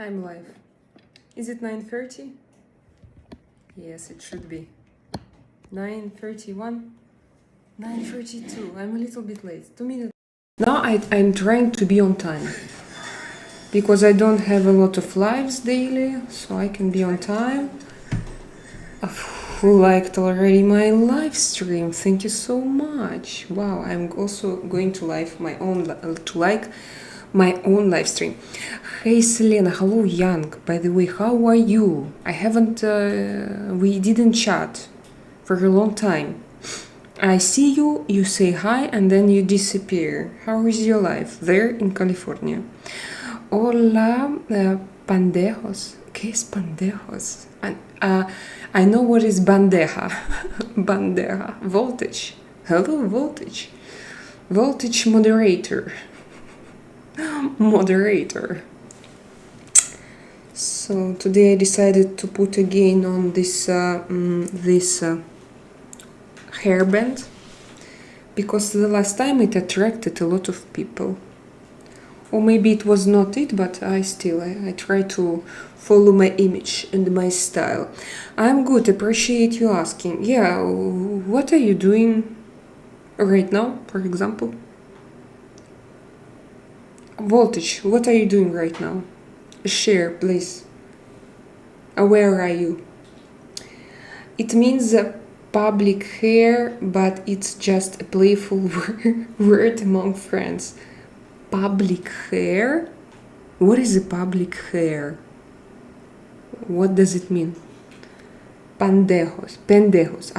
I'm live. Is it 9:30? Yes, it should be. 9:31? 9:32. I'm a little bit late. 2 minutes. Now I'm trying to be on time. Because I don't have a lot of lives daily, so I can be on time. Who liked already my live stream? Thank you so much. Wow, I'm also going to like my own live stream. Hey Selena, hello Young. By the way, how are you? I haven't, we didn't chat for a long time. I see you, you say hi, and then you disappear. How is your life there in California? Hola, pandejos. ¿Qué es pandejos? I know what is bandeja. Bandeja. Voltage. Hello, voltage. Voltage moderator. Moderator. So today I decided to put again on this hairband because the last time it attracted a lot of people. Or maybe it was not it, but I try to follow my image and my style. I'm good, appreciate you asking. Yeah, what are you doing right now, for example? Voltage, what are you doing right now? Share, please. Where are you? It means public hair, but it's just a playful word among friends. Public hair? What is a public hair? What does it mean? Pendejos. Pendejos.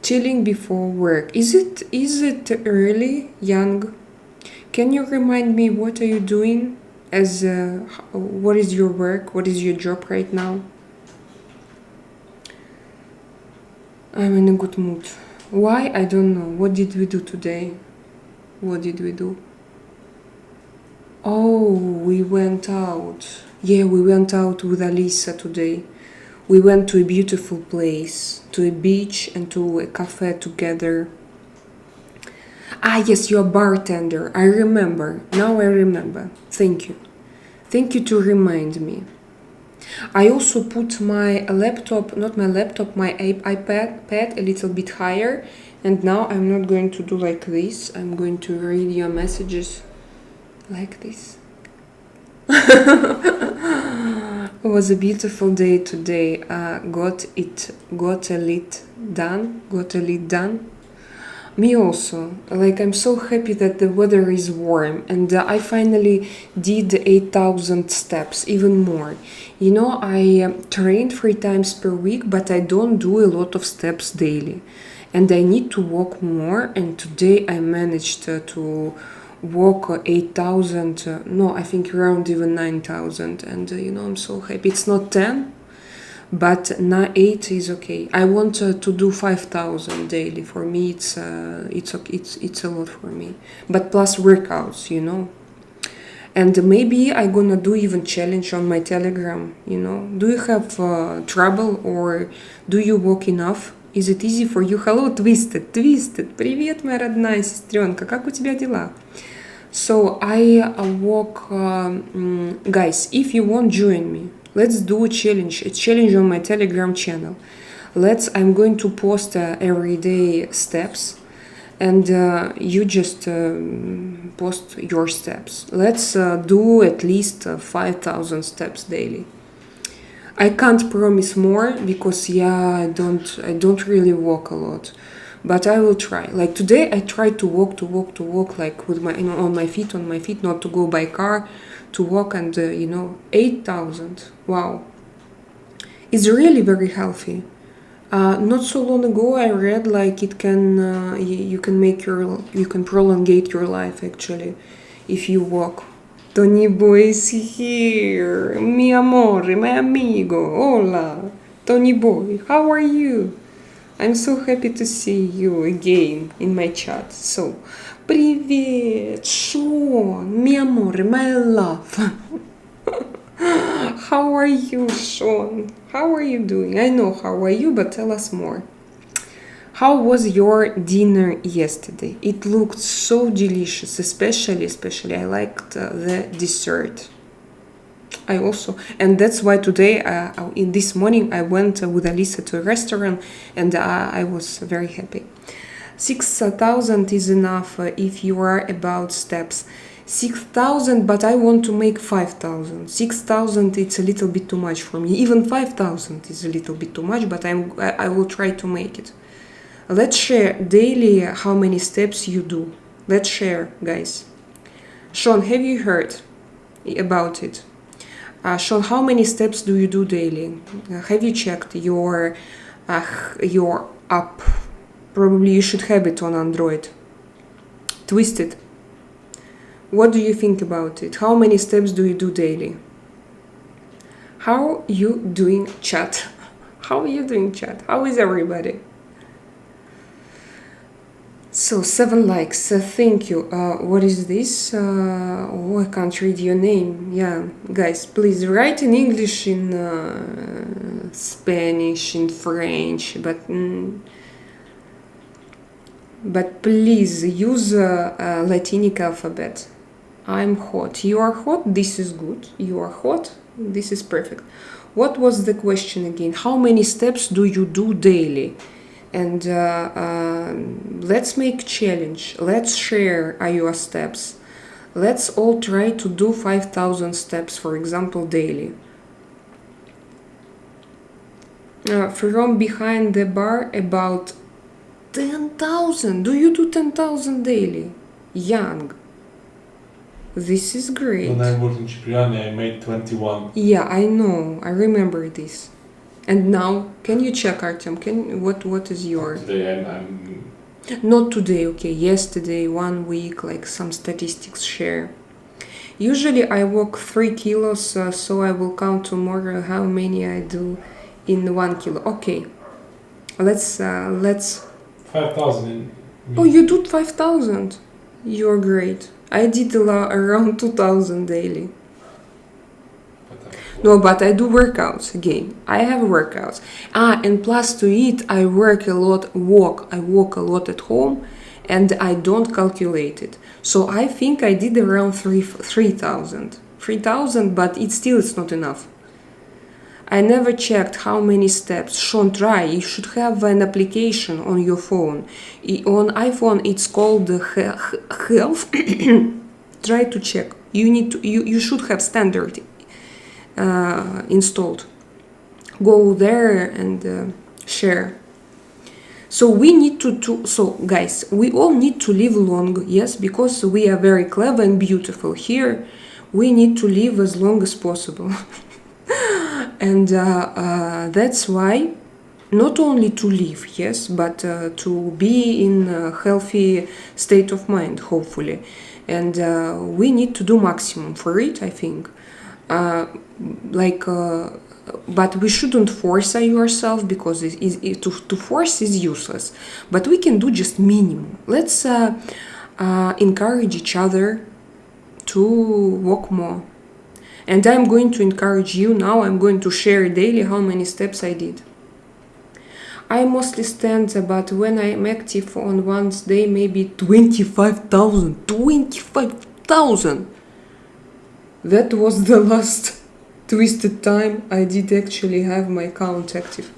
Chilling before work. Is it early, Young? Can you remind me what are you doing? What is your work? What is your job right now? I'm in a good mood. Why? I don't know. What did we do today? What did we do? Oh, we went out. Yeah, we went out with Alisa today. We went to a beautiful place, to a beach and to a cafe together. Ah, yes, you're a bartender. I remember. Now I remember. Thank you. Thank you to remind me. I also put my laptop, not my laptop, my iPad a little bit higher. And now I'm not going to do like this. I'm going to read your messages like this. It was a beautiful day today. Got a lit done. Me also. Like, I'm so happy that the weather is warm and I finally did 8,000 steps, even more. You know, I train 3 times per week, but I don't do a lot of steps daily. And I need to walk more, and today I managed to walk 8,000, no, I think around even 9,000, and you know, I'm so happy. It's not 10, but 8 is okay. I want to do 5,000 daily. For me, it's a lot for me. But plus workouts, you know. And maybe I'm gonna do even challenge on my Telegram, you know. Do you have trouble or do you walk enough? Is it easy for you? Hello, Twisted. Привет, моя родная сестренка. Как у тебя дела? So I walk, guys, if you want, join me. Let's do a challenge on my Telegram channel. I'm going to post everyday steps, and you just post your steps. Let's do at least 5,000 steps daily. I can't promise more because I don't really walk a lot, but I will try. Like today, I tried to walk like with on my feet, not to go by car, to walk, and 8,000. Wow, it's really very healthy. Not so long ago, I read like it can you can prolongate your life actually if you walk. Tony Boy is here. Mi amore, my amigo. Hola. Tony Boy, how are you? I'm so happy to see you again in my chat. So, привет, Sean. Mi amore, my love. How are you, Sean? How are you doing? I know how are you, but tell us more. How was your dinner yesterday? It looked so delicious, especially I liked the dessert. I also, and that's why today, in this morning, I went with Alisa to a restaurant, and I was very happy. 6,000 is enough if you are about steps. 6,000, but I want to make 5,000. 6,000, it's a little bit too much for me. Even 5,000 is a little bit too much, but I will try to make it. Let's share daily how many steps you do. Let's share, guys. Sean, have you heard about it? Sean, how many steps do you do daily? Have you checked your app? Probably you should have it on Android. Twisted. What do you think about it? How many steps do you do daily? How you doing, chat? How are you doing, chat? How is everybody? So 7 likes. Thank you. What is this? I can't read your name. Yeah, guys, please write in English, in Spanish, in French, but please use Latinic alphabet. I'm hot. You are hot. This is good. You are hot. This is perfect. What was the question again? How many steps do you do daily? And let's make challenge. Let's share your steps. Let's all try to do 5,000 steps, for example, daily. From behind the bar, about 10,000. Do you do 10,000 daily? Young. This is great. When I worked in Cipriani, I made 21. Yeah, I know. I remember this. And now, can you check, Artyom? What is your... Today I'm... Not today, okay. Yesterday, 1 week, like some statistics share. Usually I walk 3 kilos, so I will count tomorrow how many I do in 1 kilo. Okay. Let's... 5,000. Oh, you do 5,000. You're great. I did around 2,000 daily. No, but I do workouts again. I have workouts. And plus to it, I work a lot, I walk a lot at home, and I don't calculate it. So I think I did around 3,000. 3,000, but it's not enough. I never checked how many steps. Sean, try. You should have an application on your phone. On iPhone, it's called Health. Try to check. You should have standard installed. Go there and share. So we need so guys, we all need to live long, yes, because we are very clever and beautiful here. We need to live as long as possible. And that's why not only to live, yes, but to be in a healthy state of mind, hopefully. And we need to do maximum for it, I think. But we shouldn't force yourself, because to force is useless. But we can do just minimum. Let's encourage each other to walk more. And I'm going to encourage you now. I'm going to share daily how many steps I did. I mostly stand, but when I'm active on one day, maybe 25,000. 25,000! That was the last twisted time I did actually have my account active.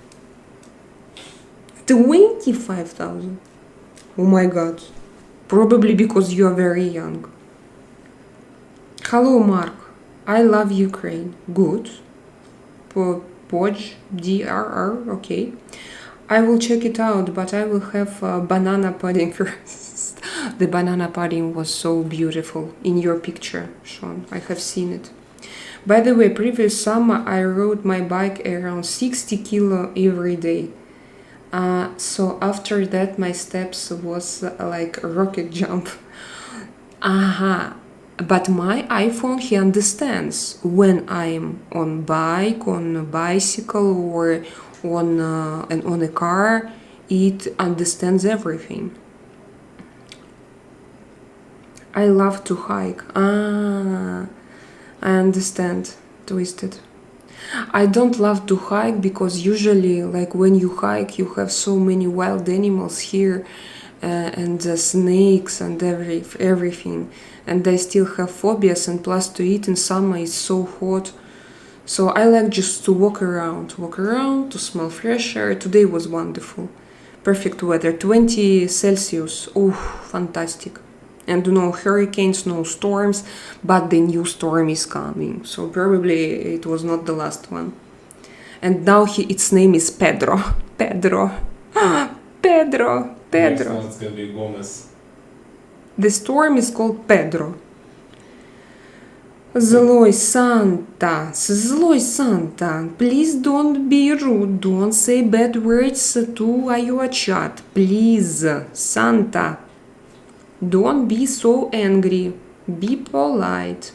25,000. Oh my god. Probably because you are very young. Hello, Mark. I love Ukraine. Good. Podge, DRR, okay. I will check it out, but I will have banana pudding first. The banana pudding was so beautiful in your picture, Sean. I have seen it. By the way, previous summer I rode my bike around 60 kilo every day. So after that my steps was like a rocket jump. But my iPhone, he understands when I'm on bike, on a bicycle, or on a car. It understands everything. I love to hike. I understand. Twisted. I don't love to hike because usually, like when you hike, you have so many wild animals here, and snakes and everything. And I still have phobias, and plus to eat in summer is so hot. So I like just to walk around, to smell fresh air. Today was wonderful. Perfect weather, 20 Celsius. Oh, fantastic. And no hurricanes, no storms, but the new storm is coming. So probably it was not the last one. And now its name is Pedro. Pedro. Pedro. Next Pedro. one's gonna be Gomez. The storm is called Pedro. Zlой Santa, please don't be rude, don't say bad words to your chat, please, Santa. Don't be so angry, be polite.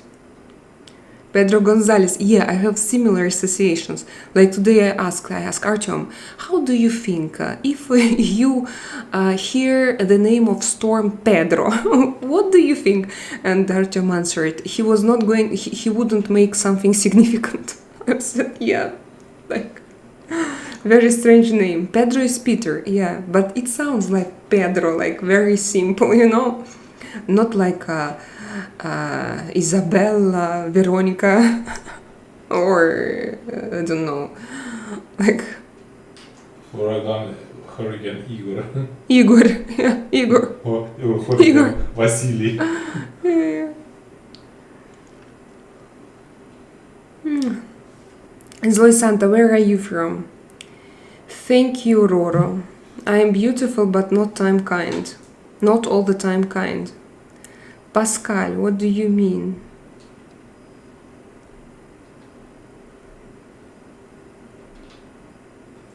Pedro Gonzalez, yeah, I have similar associations. Like today I asked Artyom, how do you think if you hear the name of storm Pedro, what do you think? And Artyom answered, he wouldn't make something significant. I said, yeah, like, very strange name. Pedro is Peter, yeah, but it sounds like Pedro, like very simple, you know? Not like Isabella, Veronica, or I don't know, like Hurricane Igor. Igor, yeah, Igor. Or Hurricane Igor. Vasily. Yeah. Zlой Santa, where are you from? Thank you, Roro. I am beautiful but not time kind. Not all the time kind. Pascal, what do you mean?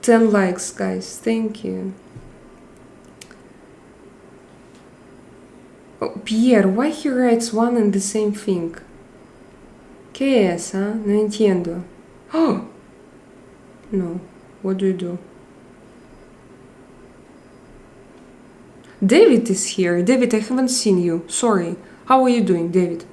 Ten likes, guys. Thank you. Oh, Pierre, why he writes one and the same thing? ¿Qué es, huh? No entiendo. Oh! No. What do you do? David is here. David, I haven't seen you. Sorry. How are you doing, David?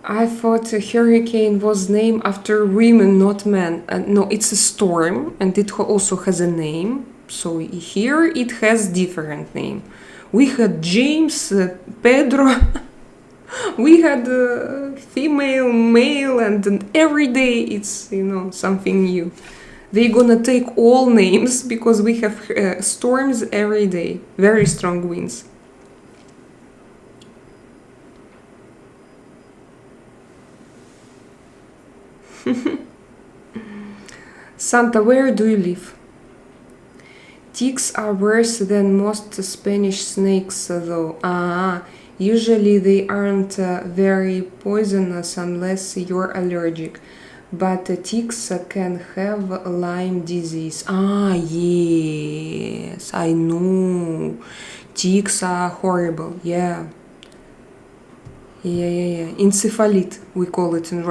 I thought a hurricane was named after women, not men. No, it's a storm, and it also has a name. So here it has different name. We had James, Pedro. We had female, male, and every day it's, you know, something new. They're gonna take all names because we have storms every day. Very strong winds. Santa, where do you live? Ticks are worse than most Spanish snakes, though. Usually they aren't very poisonous unless you're allergic. But ticks can have Lyme disease. Yes, I know. Ticks are horrible, yeah. Yeah. Encephalitis, we called it in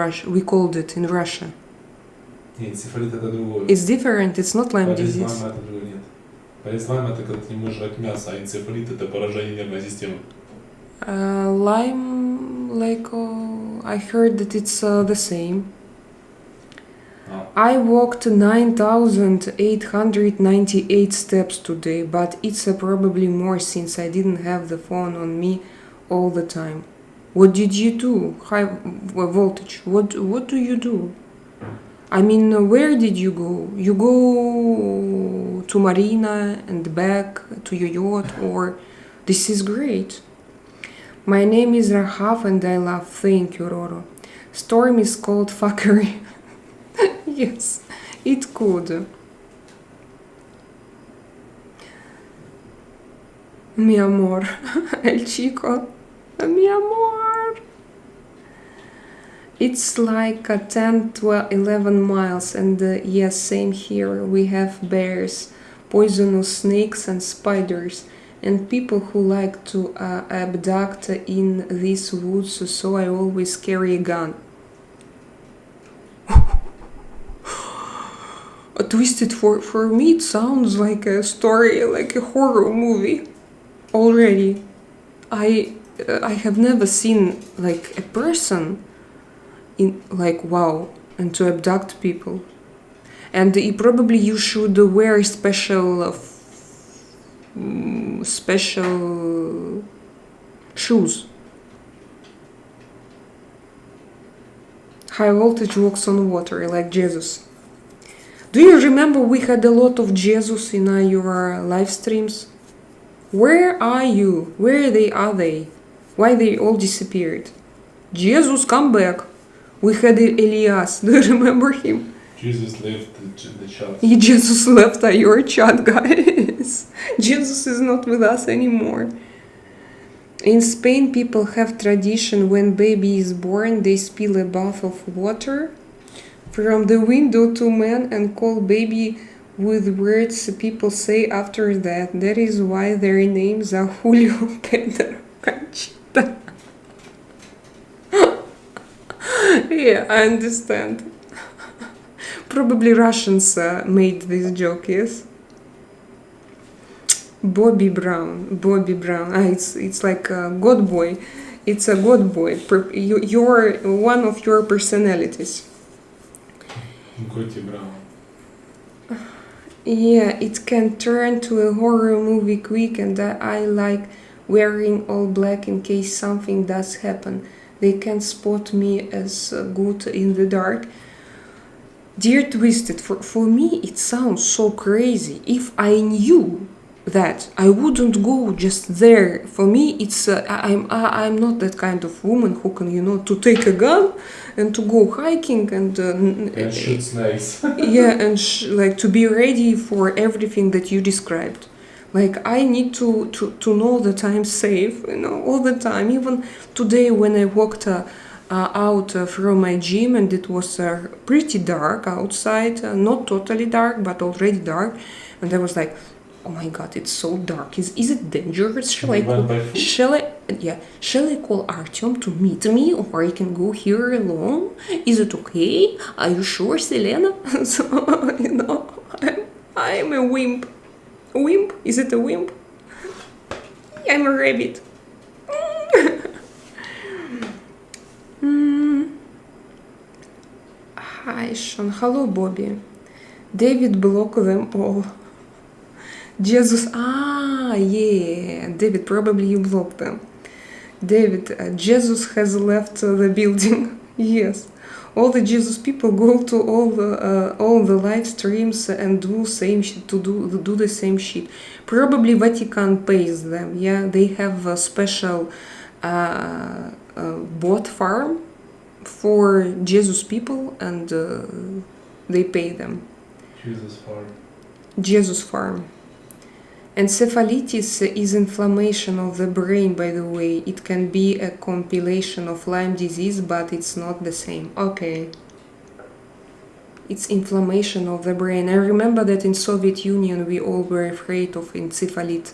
Russia. Энцефалит это другое. It's different, it's not Lyme disease. Паралич Лайма это другое, нет. Паралич Лайма это когда ты не можешь жрать мясо, а энцефалит это поражение нервной системы. Lyme, like, I heard that it's the same. I walked 9,898 steps today, but it's probably more since I didn't have the phone on me all the time. What did you do? High voltage. What do you do? I mean, where did you go? You go to Marina and back to your yacht, or this is great. My name is Rahav and I love. Thank you, Roro. Storm is called fuckery. Yes, it could. Mi amor, el chico, mi amor. It's like 10, 12, 11 miles, and yes, same here. We have bears, poisonous snakes and spiders, and people who like to abduct in these woods, so I always carry a gun. Twisted, for me it sounds like a story, like a horror movie already. I have never seen like a person in like wow, and to abduct people. And probably you should wear special shoes. High voltage walks on water, like Jesus. Do you remember we had a lot of Jesus in your live streams? Where are you? Where are they? Why they all disappeared? Jesus, come back. We had Elias. Do you remember him? Jesus left the chat. Jesus left your chat, guys. Jesus is not with us anymore. In Spain, people have tradition when baby is born, they spill a bath of water from the window to man and call baby with words people say after that. That is why their names are Julio, Pedro, Conchita. Yeah, I understand. Probably Russians made this joke, yes? Bobby Brown. It's like a God boy. It's a God boy. You're one of your personalities. Gotti Brown. Yeah, it can turn to a horror movie quick, and I like wearing all black in case something does happen. They can spot me as good in the dark. Dear Twisted, for me it sounds so crazy. If I knew that, I wouldn't go just there. For me, it's I'm not that kind of woman who can to take a gun and to go hiking and shoot snakes. yeah, and like to be ready for everything that you described. Like I need to know that I'm safe, all the time. Even today when I walked out from my gym and it was pretty dark outside, not totally dark, but already dark, and I was like, oh my god, it's so dark. Is it dangerous? Shall I call Artyom to meet me, or I can go here alone? Is it okay? Are you sure, Selena? So I'm a wimp. Wimp? Is it a wimp? I'm a rabbit. Hi, Sean. Hello, Bobby. David, block them all. Jesus. Yeah. David, probably you blocked them. David, Jesus has left the building. Yes. All the Jesus people go to all the live streams and do same shit, do the same shit. Probably Vatican pays them. Yeah, they have a special bot farm for Jesus people, and they pay them. Jesus farm. Encephalitis is inflammation of the brain, by the way. It can be a compilation of Lyme disease, but it's not the same. Okay. It's inflammation of the brain. I remember that in Soviet Union we all were afraid of encephalite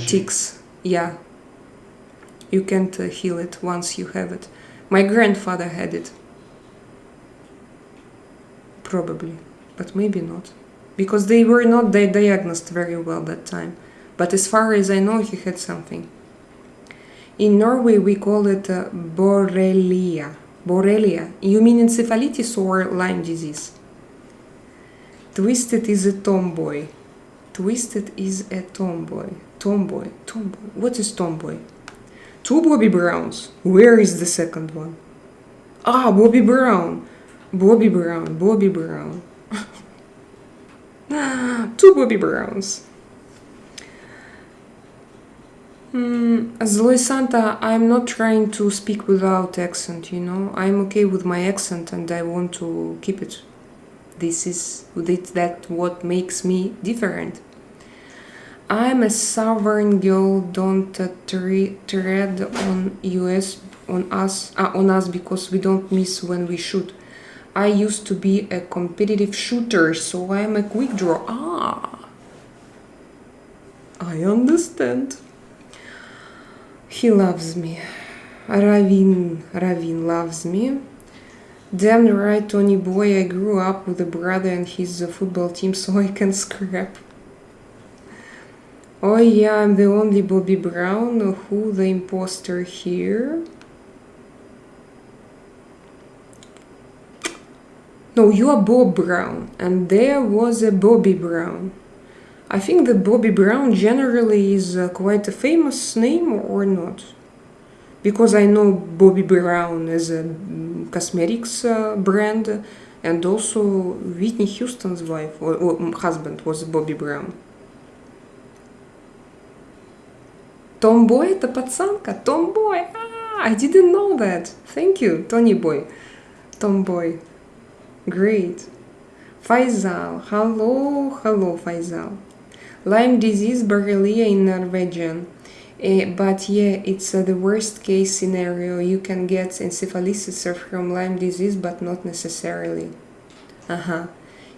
ticks. Yeah. You can't heal it once you have it. My grandfather had it. Probably. But maybe not. Because they were not diagnosed very well that time. But as far as I know, he had something. In Norway, we call it Borrelia. Borrelia. You mean encephalitis or Lyme disease? Twisted is a tomboy. Twisted is a tomboy. Tomboy. What is tomboy? Two Bobby Browns. Where is the second one? Bobby Brown. Bobby Brown. Two Bobby Browns. Zloy Santa, I'm not trying to speak without accent, I'm okay with my accent and I want to keep it. That's what makes me different. I'm a southern girl, don't tread on us because we don't miss when we shoot. I used to be a competitive shooter, so I'm a quick draw. I understand. He loves me. Ravin loves me. Damn right, Tony boy, I grew up with a brother and his football team, so I can scrap. Oh yeah, I'm the only Bobby Brown. Who the imposter here? No, you are Bob Brown, and there was a Bobby Brown. I think that Bobby Brown generally is quite a famous name or not. Because I know Bobby Brown as a cosmetics brand, and also Whitney Houston's wife or husband was Bobby Brown. Tomboy это пацанка? Tomboy! Ah, I didn't know that. Thank you, Tony Boy. Tomboy. Great. Faisal. Hello, Faisal. Lyme disease, Borrelia in Norwegian. But yeah, it's the worst case scenario. You can get encephalitis from Lyme disease, but not necessarily.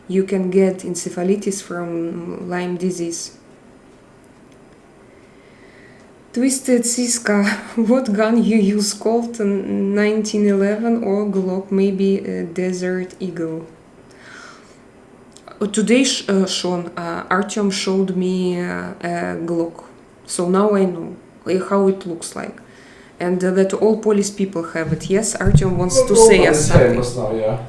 You can get encephalitis from Lyme disease. Twisted Siska, what gun you use? Colt 1911 or Glock? Maybe Desert Eagle. Today, Sean, Artyom showed me a Glock. So now I know how it looks like. And that all police people have it. Yes, Artyom wants to say us something. Famous now, yeah.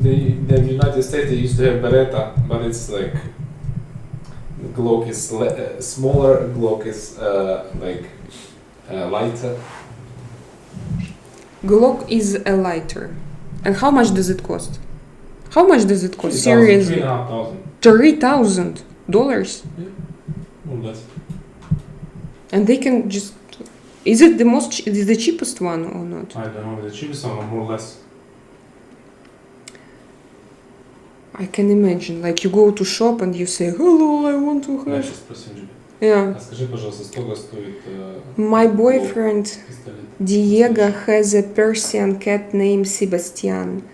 In the United States they used to have Beretta, but it's like Glock is smaller, Glock is lighter. Glock is a lighter. And how much does it cost? How much does it cost? Seriously? $3,500. $3,000? Yeah. More or less. And they can just... Is it the cheapest one or not? I don't know, the cheapest one, more or less. I can imagine. Like you go to shop and you say, hello, I want to Я have... сейчас спросим тебя. Yeah. А скажи, пожалуйста, сколько стоит My boyfriend пистолет? Diego has a Persian cat named Sebastian.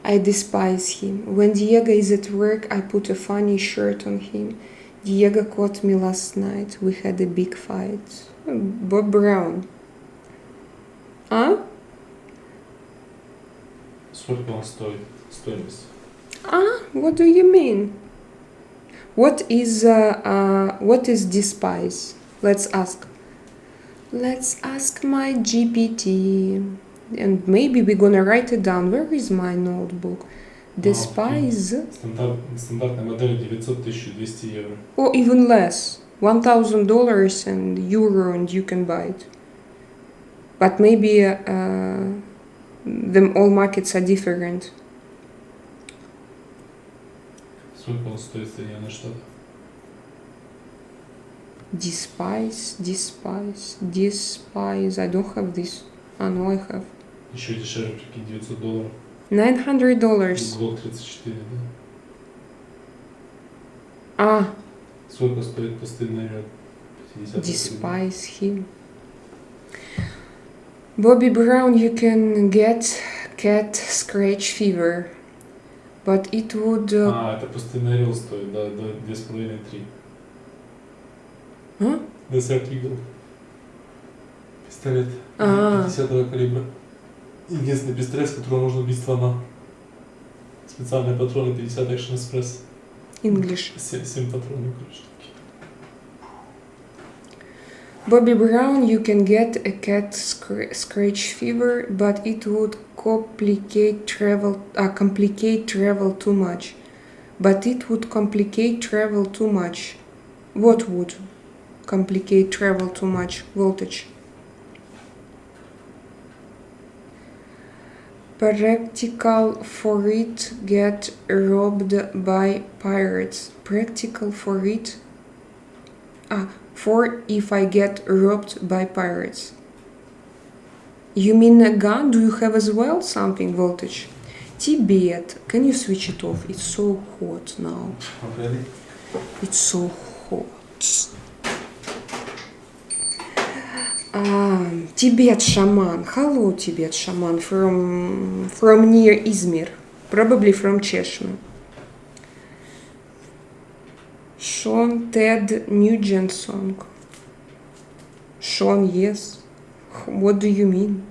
I despise him. When Diego is at work, I put a funny shirt on him. Diego caught me last night. We had a big fight. Bob Brown. А? Сколько он стоит? Стоимость. What do you mean? What is despise? Let's ask. Let's ask my GPT. And maybe we're gonna write it down. Where is my notebook? Despise. Стандартная модель 900-1200 евро. Or even less. $1,000 and euro and you can buy it. But maybe all markets are different. Сколько он стоит в Соединенных Штатах? Despise. I don't have this. No, I have. Еще дешевле, прикинь, $900. $900. Glock 34, да? Сколько стоит постельный ряд? 50. Despise him. Bobby Brown, you can get cat scratch fever. But it would... это постельный ряд стоит, да, до 2,5-3. Desert Eagle. Пистолет 50-го калибра. Единственный пистолет, с которого можно убить слона. Специальные патроны 50 Action Express. English. 7 патронов, короче. Bobby Brown, you can get a cat scratch fever, but it would complicate travel too much. But it would complicate travel too much. What would complicate travel too much? Voltage. Practical for it get robbed by pirates. Practical for it. For if I get robbed by pirates. You mean a gun? Do you have as well something voltage? Tibet. Can you switch it off? It's so hot now. Oh, really? It's so hot. Tibet shaman. Hello, Tibet shaman from near Izmir, probably from Chechnya. Sean Ted Nugent song. Sean, yes. What do you mean?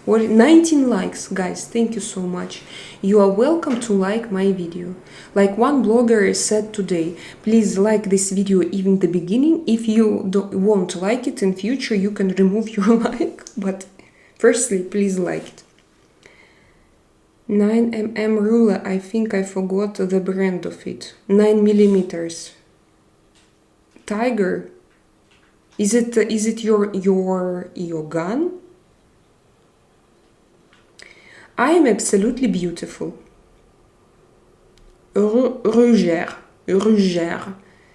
19 likes, guys. Thank you so much. You are welcome to like my video. Like one blogger said today, please like this video even the beginning. If you won't like it in future, you can remove your like. But firstly, please like it. 9 mm ruler, I think I forgot the brand of it. 9 millimeters. Tiger. Is it your gun? I am absolutely beautiful. Rougère.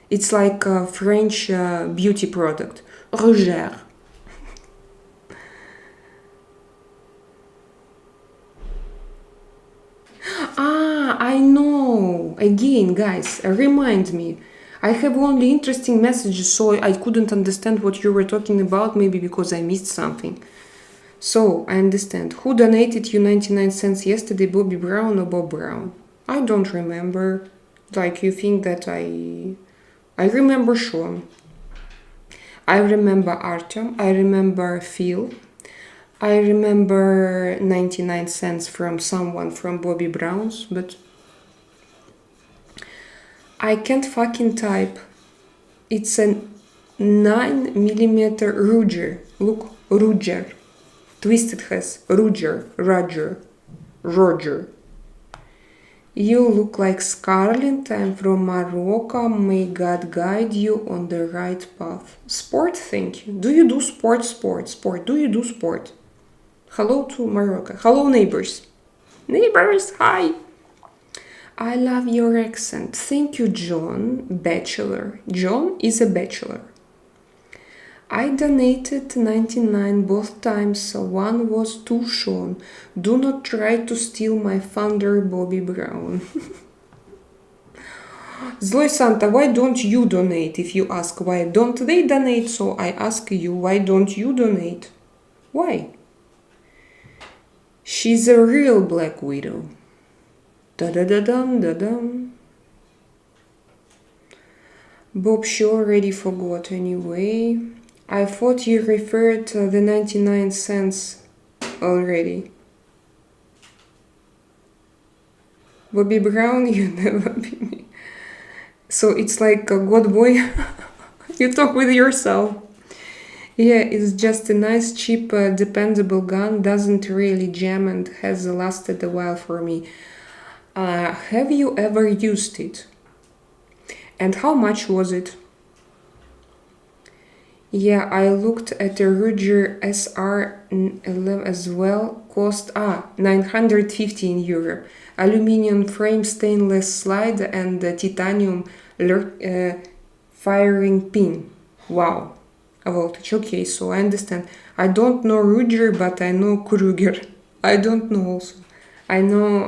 It's like a French beauty product. Rougère. Ah, I know. Again, guys, remind me. I have only interesting messages, so I couldn't understand what you were talking about, maybe because I missed something. So, I understand. Who donated you 99 cents yesterday, Bobby Brown or Bob Brown? I don't remember. Like, you think that I remember Sean. I remember Artyom. I remember Phil. I remember 99 cents from someone from Bobby Brown's, but I can't fucking type. It's a 9 millimeter Ruger. Look, Ruger. Twisted has Roger. You look like Scarlett. I'm from Morocco. May God guide you on the right path. Sport, thank you. Do you do sport? Do you do sport? Hello to Morocco. Hello, neighbors. Neighbors, hi. I love your accent. Thank you, John. Bachelor. John is a bachelor. I donated 99 both times, so one was too Sean. Do not try to steal my thunder, Bobby Brown. Zloy Santa, why don't you donate? If you ask why don't they donate, so I ask you, why don't you donate? Why? She's a real Black Widow. Da-da-da-dum, da-dum. Bob, she already forgot anyway. I thought you referred to the 99 cents already. Bobby Brown, you never be me. So it's like a God boy. You talk with yourself. Yeah, it's just a nice, cheap, dependable gun. Doesn't really jam and has lasted a while for me. Have you ever used it? And how much was it? Yeah, I looked at a Ruger SR11 as well. Cost 950 in Europe. Aluminium frame, stainless slide, and titanium firing pin. Wow. A voltage. Okay, so I understand. I don't know Ruger, but I know Kruger. I don't know also. I know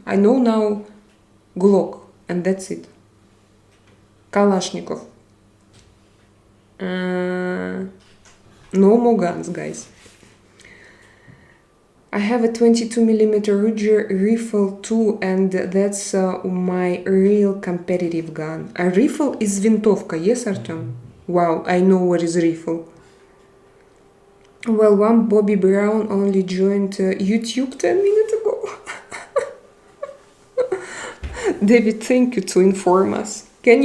I know now Glock, and that's it. Kalashnikov. No more guns, guys. I have a 22mm Ruger rifle too, and that's my real competitive gun. A rifle is винтовка, yes, Artyom? Wow, I know what is rifle. Well, one Bobby Brown only joined YouTube 10 minutes ago. David, thank you to inform us. And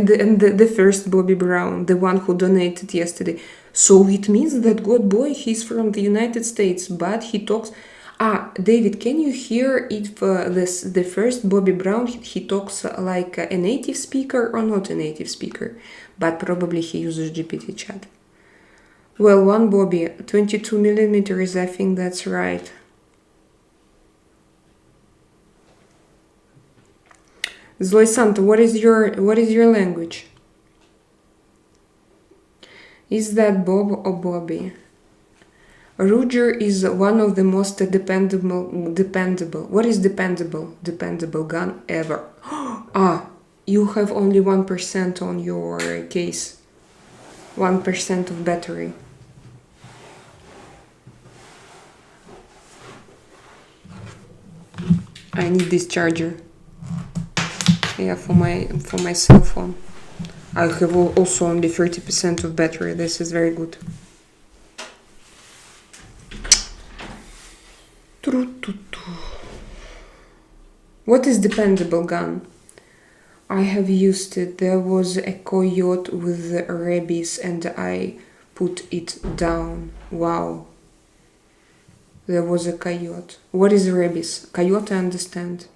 the first Bobby Brown, the one who donated yesterday. So it means that God boy, he's from the United States, but he talks. David, can you hear if the first Bobby Brown he talks like a native speaker or not a native speaker? But probably he uses GPT chat. Well, one Bobby, 22mm, I think that's right. Zloy Santa, what is your language? Is that Bob or Bobby? Ruger is one of the most dependable. What is dependable? Dependable gun ever. You have only 1% on your case. 1% of battery. I need this charger. Yeah, for my cell phone. I have also only 30% of battery. This is very good. What is dependable gun? I have used it. There was a coyote with rabies and I put it down. Wow. There was a coyote. What is rabies? Coyote, I understand.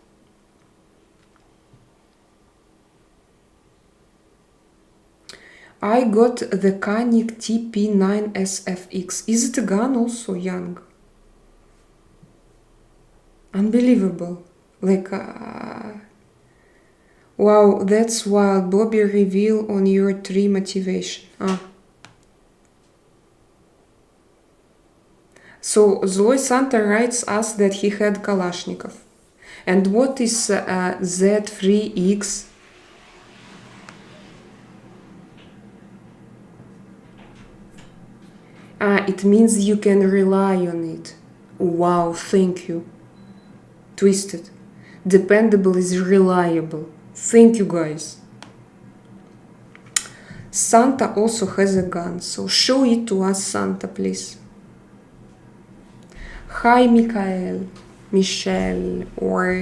I got the Canik TP9SFX. Is it a gun also, young? Unbelievable. Like, wow, that's wild. Bobby, reveal on your tree motivation. So Zloy Santa writes us that he had Kalashnikov. And what is Z3X? It means you can rely on it. Wow, thank you. Twisted. Dependable is reliable. Thank you, guys. Santa also has a gun, so show it to us, Santa, please. Hi, Michelle, or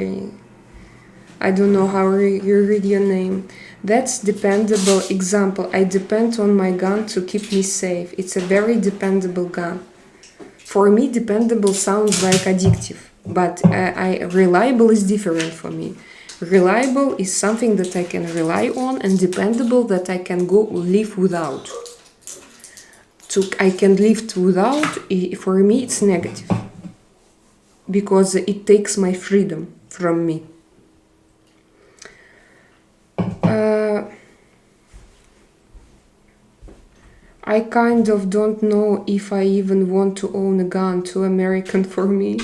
I don't know how you read your name. That's dependable example. I depend on my gun to keep me safe. It's a very dependable gun. For me, dependable sounds like addictive, but reliable is different for me. Reliable is something that I can rely on, and dependable that I can go live without. I can live without, for me it's negative, because it takes my freedom from me. I kind of don't know if I even want to own a gun. Too American for me.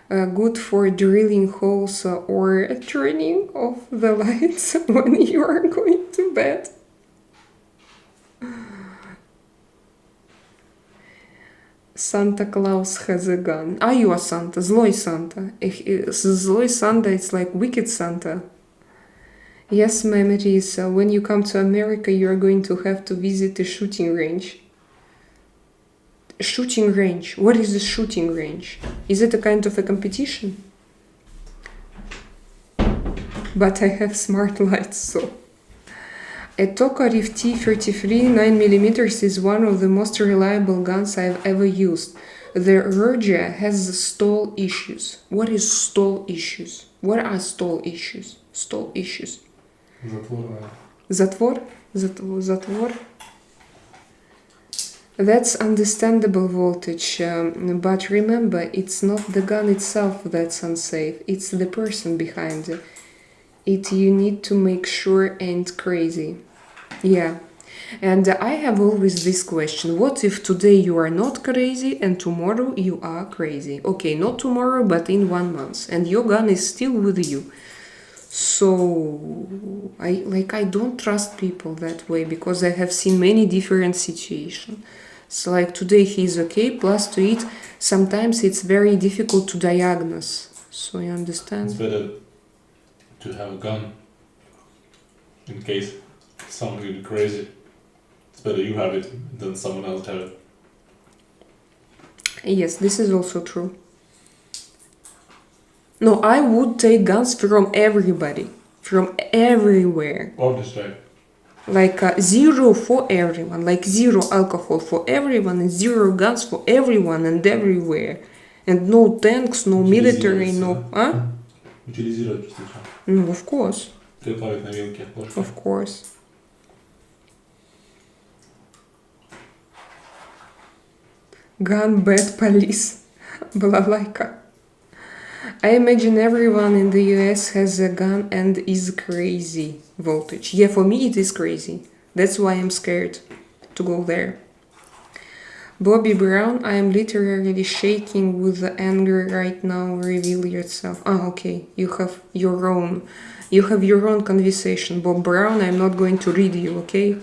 Good for drilling holes or turning off the lights when you are going to bed. Santa Claus has a gun. You are Santa. Zloy Santa. Zloy Santa, it's like wicked Santa. Yes, memories. When you come to America, you are going to have to visit a shooting range. Shooting range. What is a shooting range? Is it a kind of a competition? But I have smart lights, so. A Tokarev T-33 9mm is one of the most reliable guns I've ever used. The Rogia has stall issues. What is stall issues? What are stall issues? Stall issues. Затвор? Затвор? That's understandable voltage, but remember, it's not the gun itself that's unsafe, it's the person behind it. You need to make sure ain't crazy. Yeah. And I have always this question, what if today you are not crazy and tomorrow you are crazy? Okay, not tomorrow, but in 1 month, and your gun is still with you. So, I don't trust people that way, because I have seen many different situations. So like today he's okay, plus to it, sometimes it's very difficult to diagnose. So you understand? It's better to have a gun in case something crazy. It's better you have it than someone else have it. Yes, this is also true. No, I would take guns from everybody, from everywhere. Obviously. Like zero for everyone, like zero alcohol for everyone and zero guns for everyone and everywhere. And no tanks, no military, no... Утилизировать частично. No, of course. Приготовить на вилке, ложке. Of course. Gun bad police. Balalaika. I imagine everyone in the US has a gun and is crazy. Voltage. Yeah, for me it is crazy. That's why I'm scared to go there. Bobby Brown, I am literally shaking with anger right now. Reveal yourself. Okay. You have your own conversation. Bob Brown, I'm not going to read you, okay?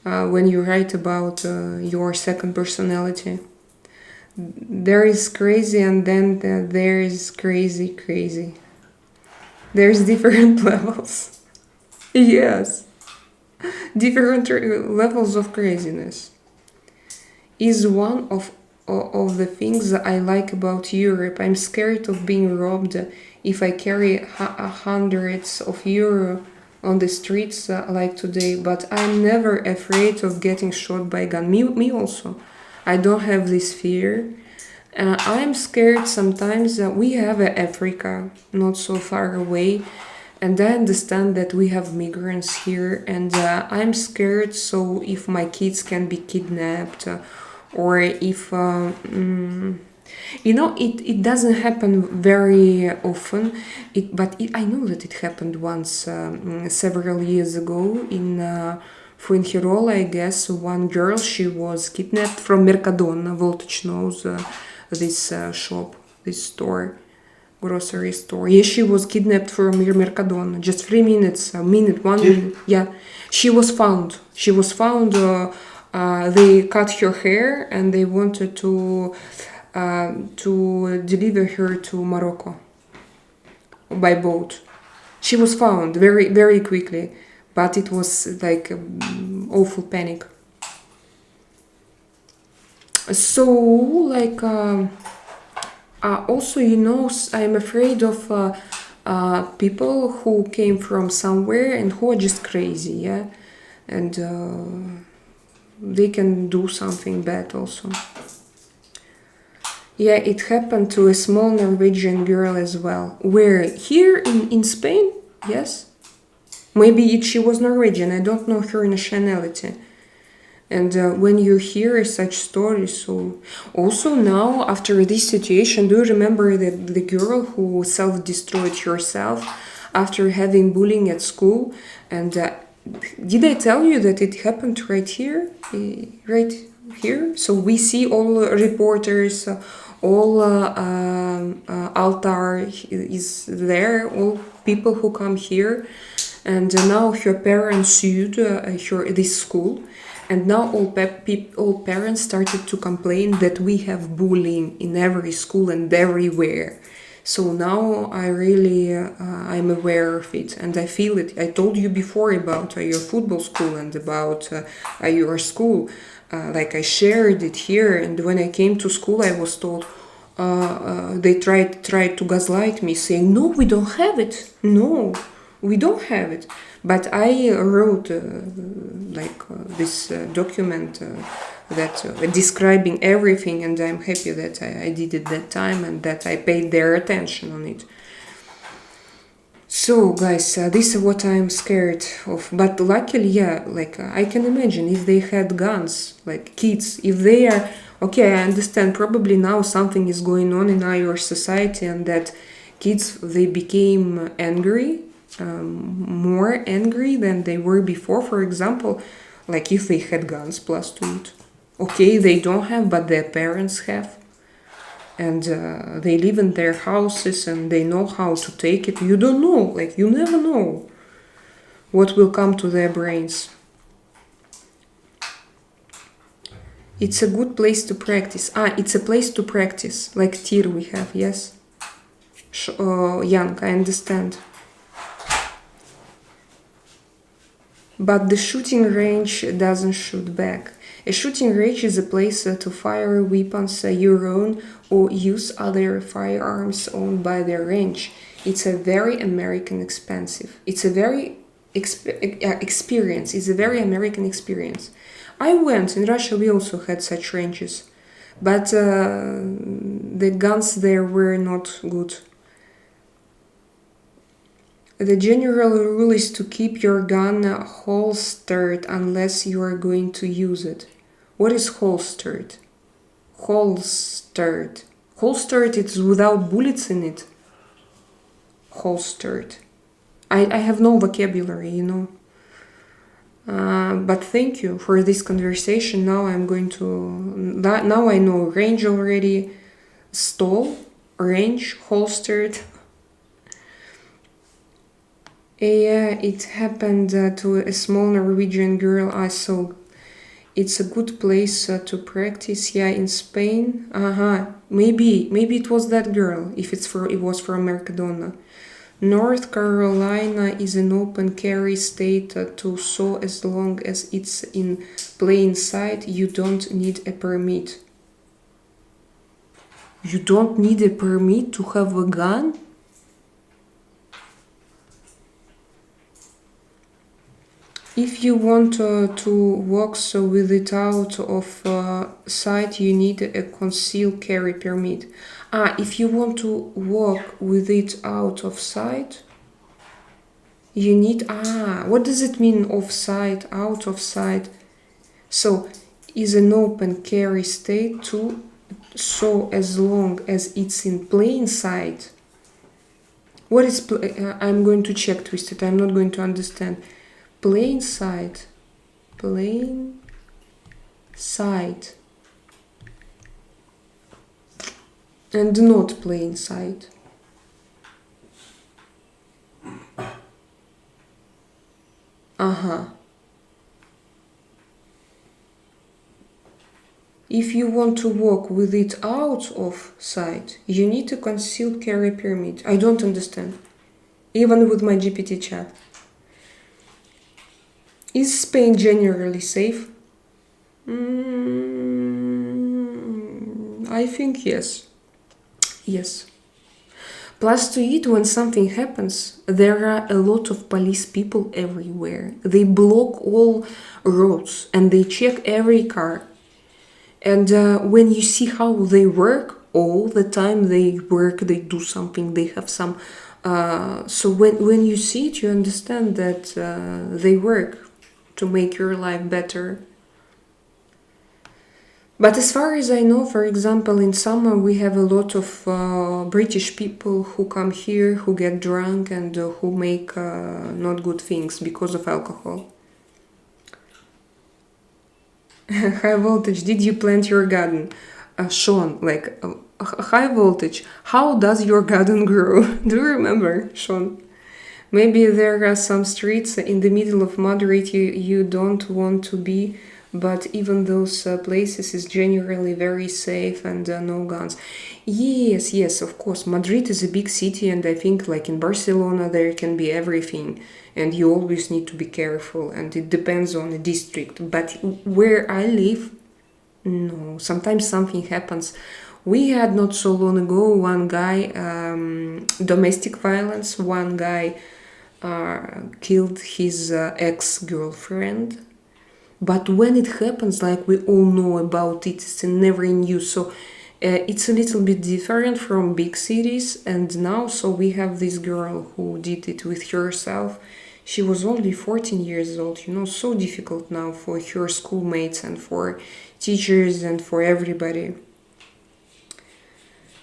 When you write about your second personality. There is crazy, and then there is crazy. There's different levels. Yes. Different levels of craziness. Is one of the things that I like about Europe. I'm scared of being robbed if I carry hundreds of euro on the streets like today, but I'm never afraid of getting shot by a gun. Me also. I don't have this fear. I'm scared sometimes that we have Africa not so far away, and I understand that we have migrants here, and I'm scared. So if my kids can be kidnapped, or if it doesn't happen very often. I know that it happened once several years ago in. Fuengirola, I guess, one girl, she was kidnapped from Mercadona. Voltage knows this shop, this store, grocery store. Yes, she was kidnapped from Mercadona. Just 3 minutes, a minute, 1 minute. Yeah, she was found. She was found. They cut her hair and they wanted to deliver her to Morocco by boat. She was found very, very quickly, but it was like awful panic. So, like, also, I'm afraid of people who came from somewhere and who are just crazy, yeah, and they can do something bad also. Yeah, it happened to a small Norwegian girl as well. Where? Here in Spain? Yes. Maybe she was Norwegian, I don't know her nationality. And when you hear such stories, so also now after this situation, do you remember the girl who self-destroyed herself after having bullying at school? And did I tell you that it happened right here? Right here? So we see all reporters, all altar is there, all people who come here. And now her parents sued this school, and now all parents started to complain that we have bullying in every school and everywhere. So now I'm aware of it and I feel it. I told you before about your football school and about your school. Like I shared it here, and when I came to school, I was told they tried to gaslight me, saying, "No, we don't have it. No." We don't have it, but I wrote this document that describing everything, and I'm happy that I did it that time and that I paid their attention on it. So, guys, this is what I'm scared of. But luckily, yeah, I can imagine if they had guns, like kids, if they are okay. I understand. Probably now something is going on in our society, and that kids they became angry. More angry than they were before. For example, like if they had guns plus to it. Okay, they don't have, but their parents have. And they live in their houses and they know how to take it. You don't know, like you never know what will come to their brains. It's a good place to practice. It's a place to practice, like Tyr we have, yes? Young, I understand. But the shooting range doesn't shoot back. A shooting range is a place to fire weapons your own or use other firearms owned by the range. It's a very American expensive. It's a very experience. It's a very American experience. I went in Russia. We also had such ranges, but the guns there were not good. The general rule is to keep your gun holstered unless you are going to use it. What is holstered? Holstered. Holstered, it's without bullets in it. Holstered. I have no vocabulary, but thank you for this conversation. Now now I know range already. Stole, range, holstered. Yeah, it happened to a small Norwegian girl I saw. It's a good place to practice. Yeah, in Spain. Maybe it was that girl. If it was from Mercadona. North Carolina is an open carry state so as long as it's in plain sight, you don't need a permit. You don't need a permit to have a gun? If you want to walk so with it out of sight, you need a concealed carry permit. If you want to walk with it out of sight, you need, what does it mean off sight, out of sight? So, is an open carry state too, so as long as it's in plain sight. What is, I'm going to check Twisted, I'm not going to understand. Plain sight, plain sight, and not plain sight. If you want to walk with it out of sight, you need a concealed carry permit. I don't understand. Even with my GPT chat. Is Spain generally safe? I think yes. Yes. Plus to it, when something happens, there are a lot of police people everywhere. They block all roads and they check every car. And when you see how they work, all the time they work, they do something, they have some... so when you see it, you understand that they work to make your life better. But as far as I know, for example, in summer we have a lot of British people who come here, who get drunk and who make not good things because of alcohol. High voltage, did you plant your garden? Sean, like, high voltage, how does your garden grow? Do you remember, Sean? Maybe there are some streets in the middle of Madrid you don't want to be, but even those places is generally very safe and no guns. Yes, of course. Madrid is a big city, and I think like in Barcelona there can be everything, and you always need to be careful, and it depends on the district. But where I live, no, sometimes something happens. We had not so long ago one guy, domestic violence, one guy killed his ex-girlfriend. But when it happens, like we all know about it, it's never in news. So it's a little bit different from big cities. And now, so we have this girl who did it with herself. She was only 14 years old, you know, so difficult now for her schoolmates and for teachers and for everybody.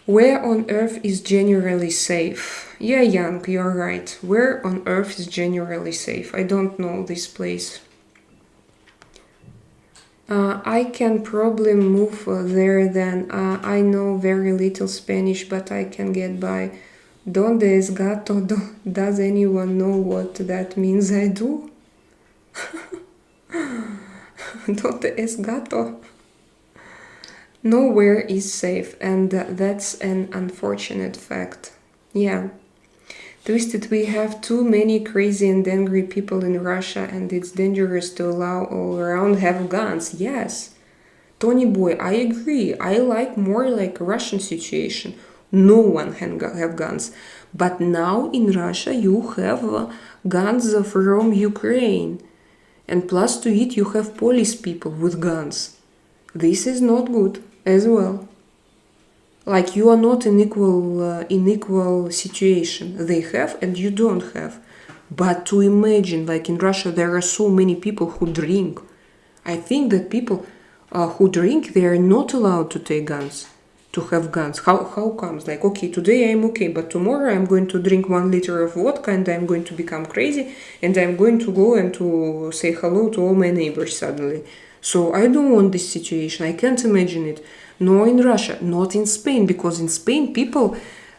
Where on earth is generally safe? Yeah, Young, you're right. Where on earth is generally safe? I don't know this place. I can probably move there then. I know very little Spanish, but I can get by. ¿Dónde es gato? Does anyone know what that means? I do. ¿Dónde es gato? Nowhere is safe, and that's an unfortunate fact. Yeah. Twisted, we have too many crazy and angry people in Russia, and it's dangerous to allow all around have guns. Yes. Tony Boy, I agree. I like more like Russian situation. No one can have guns. But now in Russia you have guns from Ukraine. And plus to it you have police people with guns. This is not good as well. Like you are not in equal situation. They have and you don't have. But to imagine, like in Russia, there are so many people who drink. I think that people who drink, they are not allowed to take guns, to have guns. How comes? Like, okay, today I'm okay, but tomorrow I'm going to drink 1 liter of vodka and I'm going to become crazy and I'm going to go and to say hello to all my neighbors suddenly. So I don't want this situation. I can't imagine it. No in Russia, not in Spain, because in Spain people,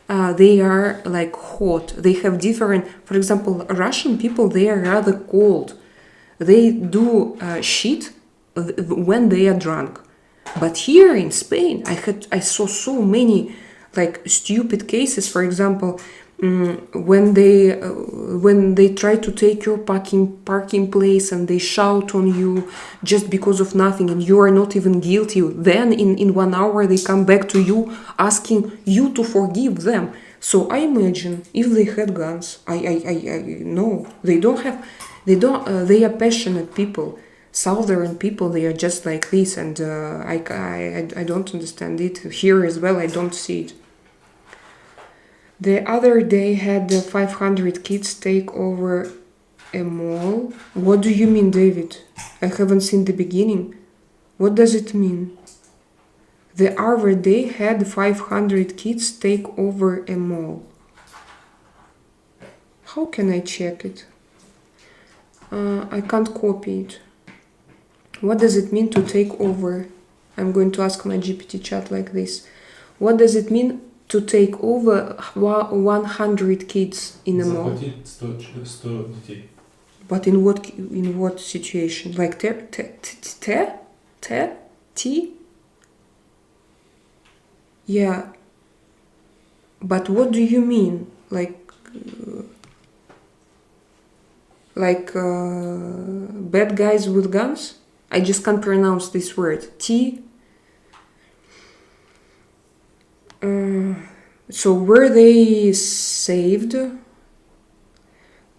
they are like hot. They have different, for example, Russian people, they are rather cold. They do shit when they are drunk. But here in Spain, I saw so many like stupid cases. For example, when they try to take your parking place and they shout on you just because of nothing and you are not even guilty, then in 1 hour they come back to you asking you to forgive them. So I imagine if they had guns, I no, they don't have. They don't. They are passionate people. Southern people, they are just like this, and I don't understand it. Here as well, I don't see it. The other day had 500 kids take over a mall. What do you mean, David? I haven't seen the beginning. What does it mean? The other day had 500 kids take over a mall. How can I check it? I can't copy it. What does it mean to take over? I'm going to ask my GPT chat like this. What does it mean to take over 100 kids in a mall? Захватить 100 детей. But in what situation? Like T? Yeah. But what do you mean? Like bad guys with guns? I just can't pronounce this word. T. So were they saved?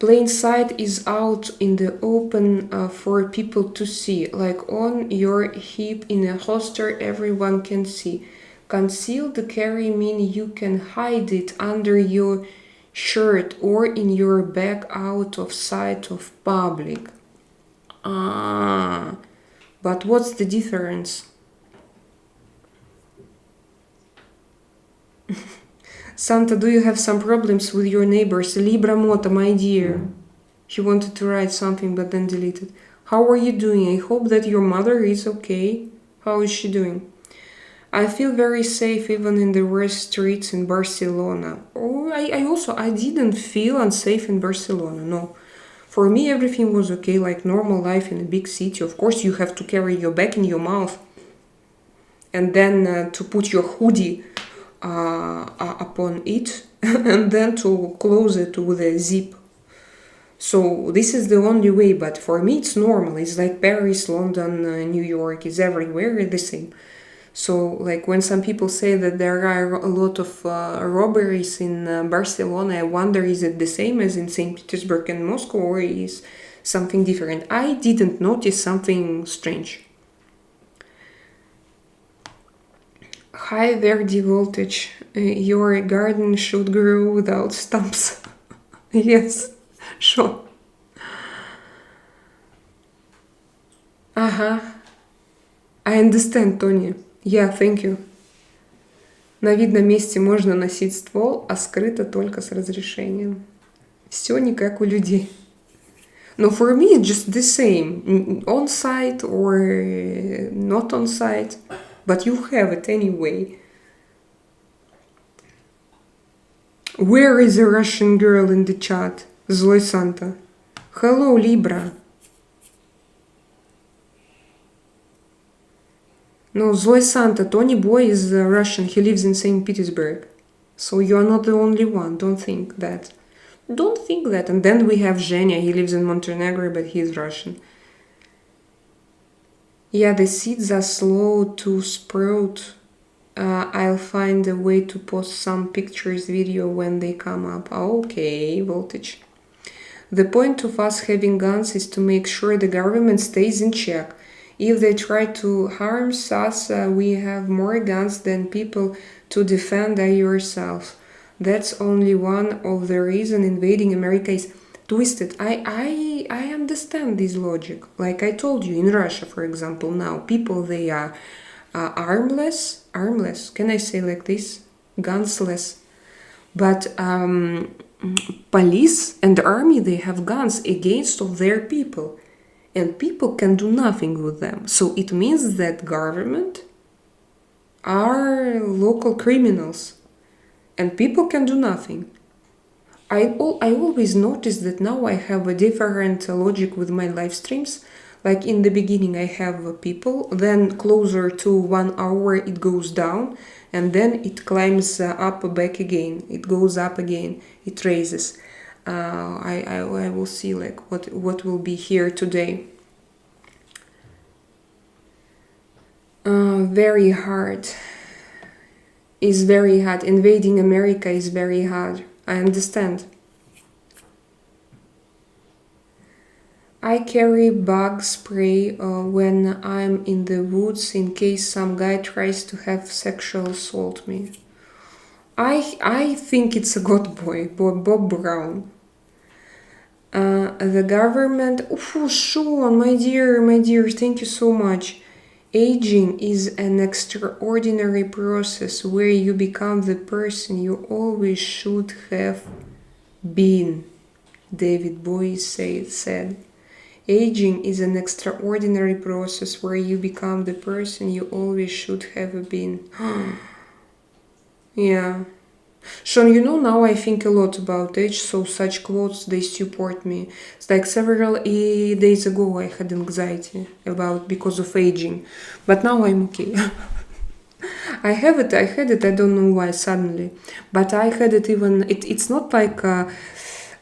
Plain sight is out in the open for people to see. Like on your hip in a holster, everyone can see. Concealed carry mean you can hide it under your shirt or in your bag out of sight of public. But what's the difference? Santa, do you have some problems with your neighbors? Libra Mota, my dear. He wanted to write something but then deleted. How are you doing? I hope that your mother is okay. How is she doing? I feel very safe even in the worst streets in Barcelona. Oh, I didn't feel unsafe in Barcelona, no. For me, everything was okay, like normal life in a big city. Of course, you have to carry your bag in your mouth. And then to put your hoodie upon it. And then to close it with a zip. So this is the only way, but for me it's normal. It's like Paris, London, New York, it's everywhere the same. So like when some people say that there are a lot of robberies in Barcelona, I wonder is it the same as in St. Petersburg and Moscow or is something different? I didn't notice something strange. High Verdi voltage. Your garden should grow without stumps. Yes, sure. I understand, Tony. Yeah, thank you. На видном месте можно носить ствол, а скрыто только с разрешением. Все не как у людей. No, for me it's just the same. On site or not on site. But you have it anyway. Where is a Russian girl in the chat? Злой Санта. Hello, Libra. No, Zloy Santa, Tony Boy is Russian. He lives in St. Petersburg. So you're not the only one. Don't think that. Don't think that. And then we have Zhenya. He lives in Montenegro, but he's Russian. Yeah, the seeds are slow to sprout. I'll find a way to post some pictures, video when they come up. Okay, voltage. The point of us having guns is to make sure the government stays in check. If they try to harm us, we have more guns than people to defend yourself. That's only one of the reasons invading America is twisted. I understand this logic. Like I told you, in Russia, for example, now people, they are armless, can I say like this? Gunsless. But police and army, they have guns against of their people. And people can do nothing with them. So it means that government are local criminals. And people can do nothing. I always notice that now I have a different logic with my live streams. Like in the beginning I have people, then closer to 1 hour it goes down, and then it climbs up back again. It goes up again, it raises. I will see like what will be here today. Very hard. Is very hard. Invading America is very hard. I understand. I carry bug spray when I'm in the woods in case some guy tries to have sexual assault me. I think it's a god boy, Bob Brown. The government. Oh, Sean, my dear, thank you so much. Aging is an extraordinary process where you become the person you always should have been, David Bowie said. Aging is an extraordinary process where you become the person you always should have been. Yeah. Sean, now I think a lot about age, so such quotes, they support me. It's like several days ago I had anxiety because of aging, but now I'm okay. I had it, I don't know why suddenly, but I had it it's not like a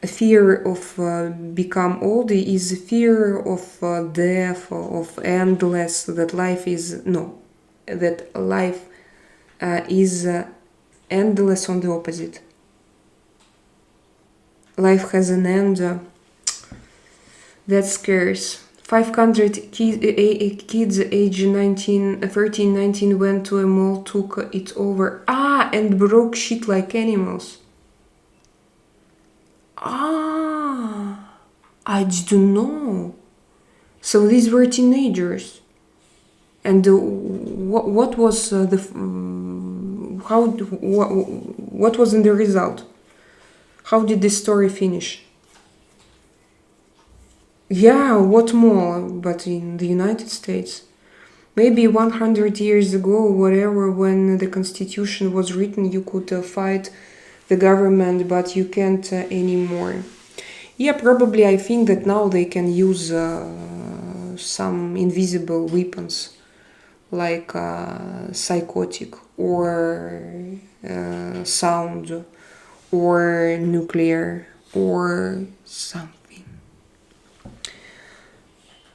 fear of become old, is a fear of death, of endless, that life is endless. On the opposite, life has an end. That scares. 500 kids age 13, 19 went to a mall, took it over, and broke shit like animals. I didn't know. So these were teenagers. And what was what was in the result? How did this story finish? Yeah, what more? But in the United States, maybe 100 years ago, whatever, when the Constitution was written, you could fight the government, but you can't anymore. Yeah, probably I think that now they can use some invisible weapons, like psychotic or sound or nuclear or something.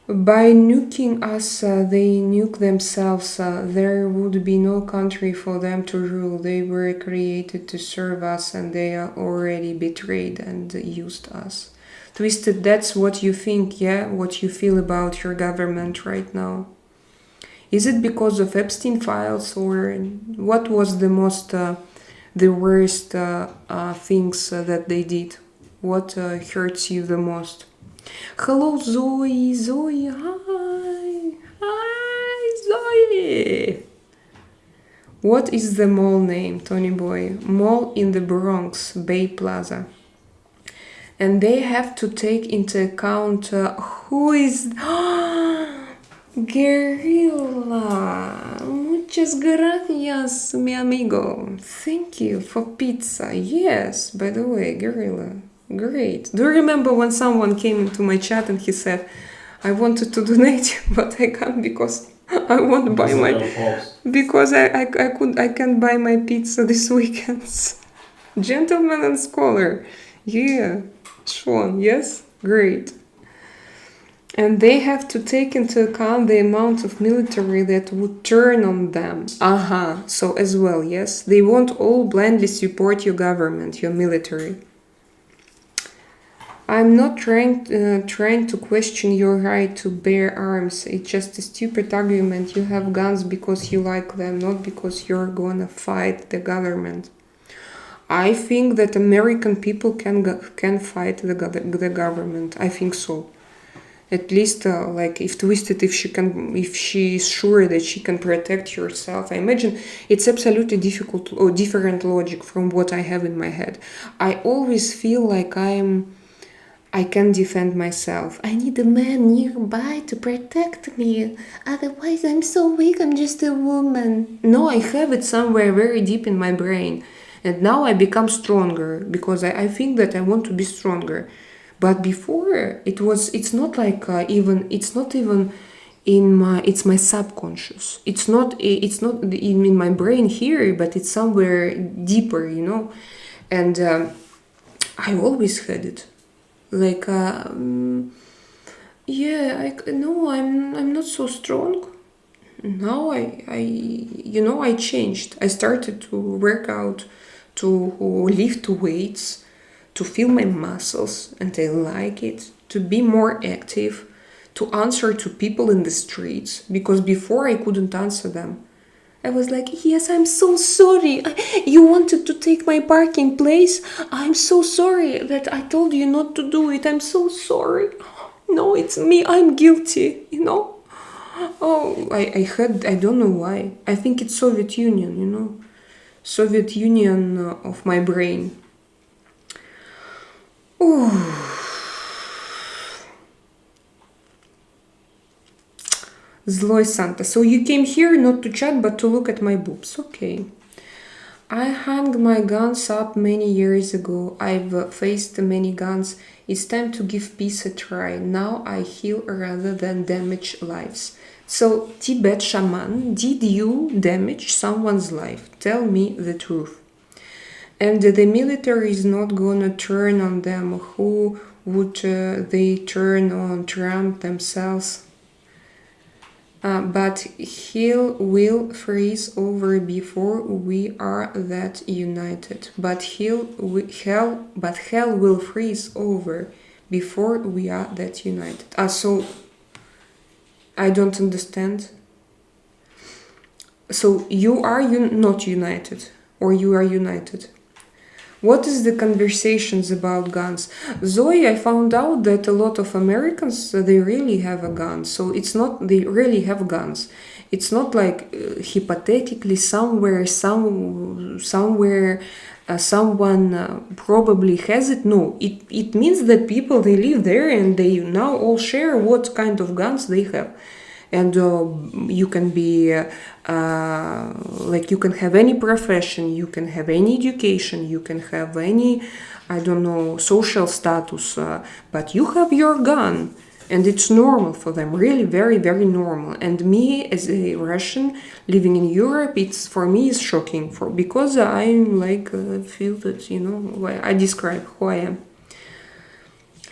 By nuking us, they nuke themselves. There would be no country for them to rule. They were created to serve us, and they are already betrayed and used us. Twisted, that's what you think, yeah? What you feel about your government right now. Is it because of Epstein files, or what was the worst things that they did? What hurts you the most? Hello, Zoe, hi, Zoe. What is the mall name, Tony Boy? Mall in the Bronx, Bay Plaza. And they have to take into account who is... Guerrilla, muchas gracias, mi amigo. Thank you for pizza. Yes, by the way, Guerrilla. Great. Do you remember when someone came into my chat and he said, I wanted to donate, but I can't because I want to buy because I can't buy my pizza this weekend. Gentleman and scholar. Yeah. Sean, yes? Great. And they have to take into account the amount of military that would turn on them. So as well, yes? They won't all blindly support your government, your military. I'm not trying to question your right to bear arms. It's just a stupid argument. You have guns because you like them, not because you're gonna fight the government. I think that American people can fight the government. I think so. At least, if Twisted, if she is sure that she can protect herself. I imagine it's absolutely difficult or different logic from what I have in my head. I always feel like I can defend myself. I need a man nearby to protect me. Otherwise, I'm so weak. I'm just a woman. No, I have it somewhere very deep in my brain, and now I become stronger because I think that I want to be stronger. But before it's not even in my subconscious. It's not in my brain here, but it's somewhere deeper, And I always had it. I'm not so strong. Now I changed. I started to work out, to lift weights, to feel my muscles, and I like it. to be more active, to answer to people in the streets, because before I couldn't answer them. I was like, yes, I'm so sorry. You wanted to take my parking place? I'm so sorry that I told you not to do it. I'm so sorry. No, it's me. I'm guilty, you know? Oh, I don't know why. I think it's Soviet Union, you know? Soviet Union of my brain. Oh. Zloy Santa. So you came here not to chat but to look at my boobs. Okay. I hung my guns up many years ago. I've faced many guns. It's time to give peace a try. Now I heal rather than damage lives. So, Tibet shaman, did you damage someone's life? Tell me the truth. And the military is not gonna turn on them. Who would they turn on? Trump themselves? But hell will freeze over before we are that united. But hell will freeze over before we are that united. So I don't understand. So you are not united, or you are united? What is the conversations about guns? Zoe, I found out that a lot of Americans, they really have a gun. So it's not, they really have guns. It's not like hypothetically somewhere someone probably has it. No, it means that people, they live there and they now all share what kind of guns they have. And you can be like, you can have any profession, you can have any education, you can have any, I don't know, social status, but you have your gun, and it's normal for them, really very, very normal. And me as a Russian living in Europe, it's for me is shocking, because I'm like feel that, you know, I describe who I am.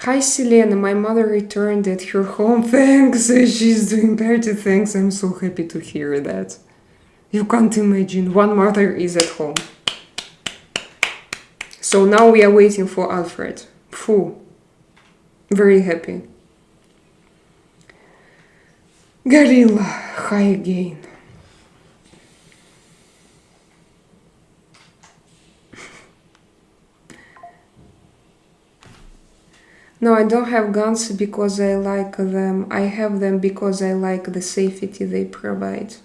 Hi Selena, my mother returned at her home. Thanks, she's doing better. Thanks, I'm so happy to hear that. You can't imagine, one mother is at home. So now we are waiting for Alfred. Phew, very happy. Gorilla, hi again. No, I don't have guns because I like them. I have them because I like the safety they provide.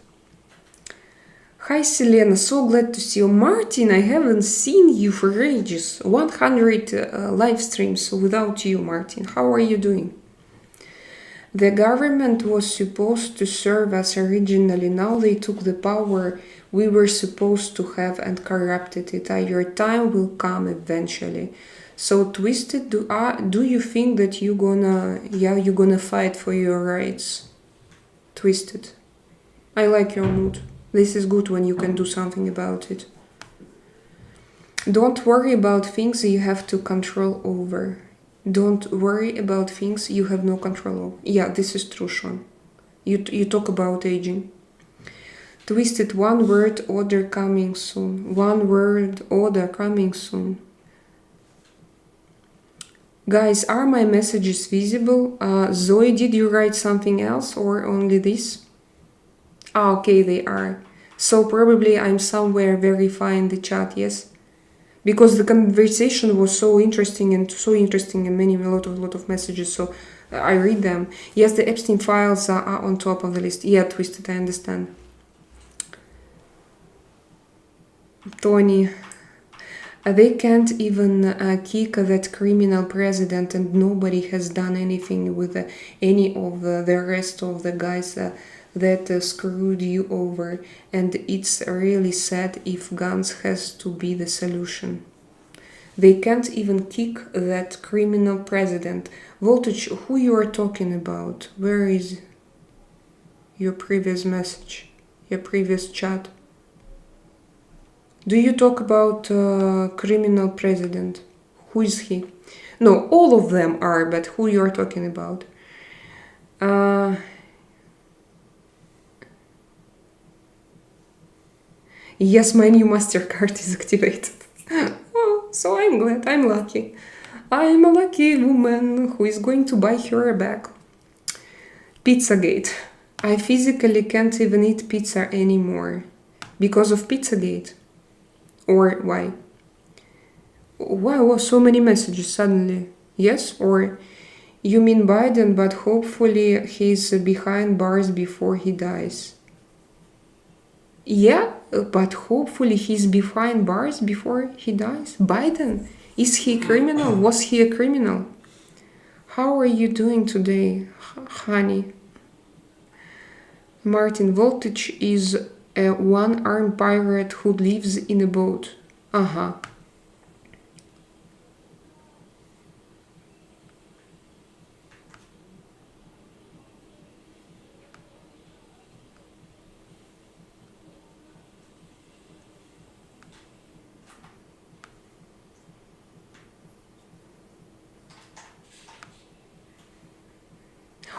Hi Selena, so glad to see you. Martin, I haven't seen you for ages. 100 live streams without you, Martin. How are you doing? The government was supposed to serve us originally. Now they took the power we were supposed to have and corrupted it. Your time will come eventually. So Twisted, do you think that you're gonna fight for your rights? Twisted, I like your mood. This is good when you can do something about it. Don't worry about things you have to control over. Don't worry about things you have no control over. Yeah, this is true, Sean. You talk about aging. Twisted, one word order coming soon. One word order coming soon. Guys, are my messages visible? Zoe, did you write something else or only this? Okay, they are. So probably I'm somewhere verifying the chat, yes? Because the conversation was so interesting and a lot of messages, so I read them. Yes, the Epstein files are on top of the list. Yeah, Twisted, I understand. Tony, they can't even kick that criminal president, and nobody has done anything with any of the rest of the guys that screwed you over. And it's really sad if guns has to be the solution. They can't even kick that criminal president. Voltage, who you are talking about? Where is your previous message? Your previous chat? Do you talk about criminal president? Who is he? No, all of them are, but who you are talking about? Yes, my new MasterCard is activated. Oh, so I'm glad, I'm lucky. I am a lucky woman who is going to buy her a bag. Pizzagate. I physically can't even eat pizza anymore. Because of Pizzagate. Or why? Wow, so many messages suddenly. Yes? Or you mean Biden, but hopefully he's behind bars before he dies. Yeah, but hopefully he's behind bars before he dies. Biden? Is he a criminal? Was he a criminal? How are you doing today, honey? Martin, Voltage is a one-armed pirate who lives in a boat. Uh-huh.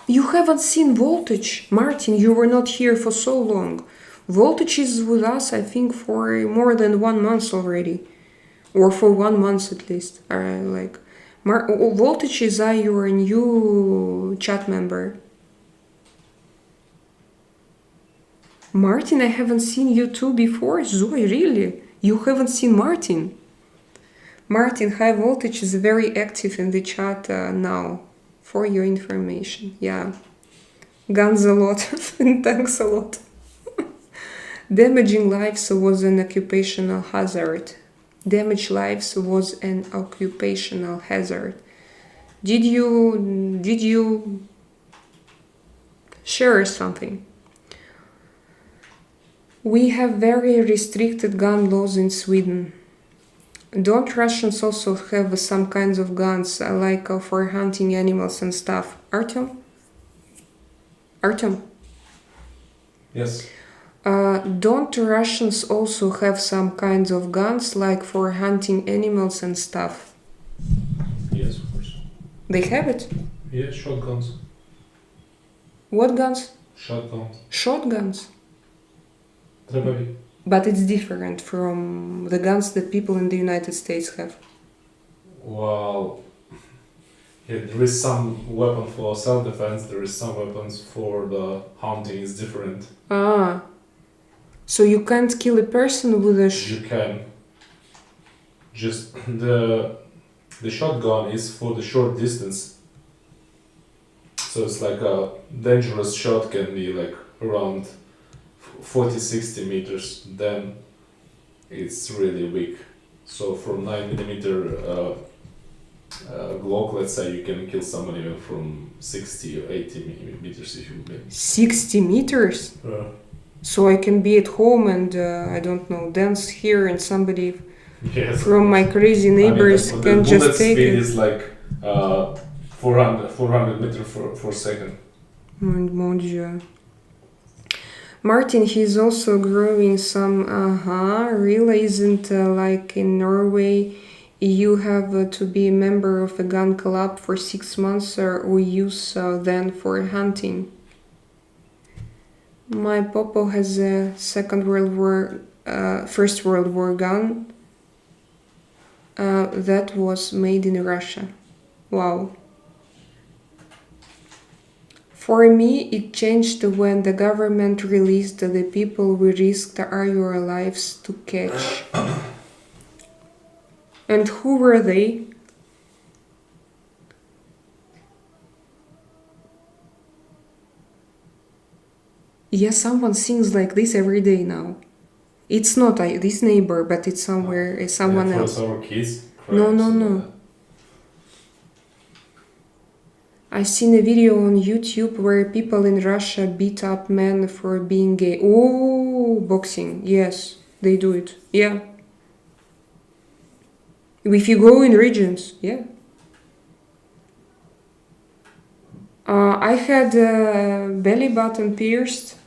You haven't seen Voltage? Martin, you were not here for so long. Voltage is with us, I think, for more than 1 month already. Or for 1 month at least. Voltage is your new chat member. Martin, I haven't seen you too before. Zoe, really? You haven't seen Martin? Martin, High Voltage is very active in the chat now. For your information. Yeah. Guns a lot. Thanks a lot. Damaging lives was an occupational hazard. Damage lives was an occupational hazard. Did you share something? We have very restricted gun laws in Sweden. Don't Russians also have some kinds of guns, like for hunting animals and stuff? Artyom? Yes. Don't Russians also have some kinds of guns, like for hunting animals and stuff? Yes, of course. They have it? Yeah, shotguns. What guns? Shotguns. Shotguns. Dробовик. But it's different from the guns that people in the United States have. Well, yeah, there is some weapon for self-defense, there is some weapons for the hunting, it's different. Ah. So you can't kill a person with a You can. Just the shotgun is for the short distance. So it's like a dangerous shot can be like around 40-60 meters, then it's really weak. So from 9mm Glock, let's say, you can kill somebody even from 60 or 80 meters if you will. 60 meters? So I can be at home and, I don't know, dance here and somebody yes, from my crazy neighbors can just take it. The bullet speed is like 400 meters per second. Mon Dieu. Martin, he's also growing some, really isn't like in Norway, you have to be a member of a gun club for 6 months or use then for hunting. My popo has a First World War gun that was made in Russia. Wow. For me, it changed when the government released the people we risked our lives to catch. And who were they? Yeah, someone sings like this every day now. It's not this neighbor, but it's somewhere, someone else. For our kids. No. I seen a video on YouTube where people in Russia beat up men for being gay. Oh, boxing. Yes, they do it. Yeah. If you go in regions, yeah. I had belly button pierced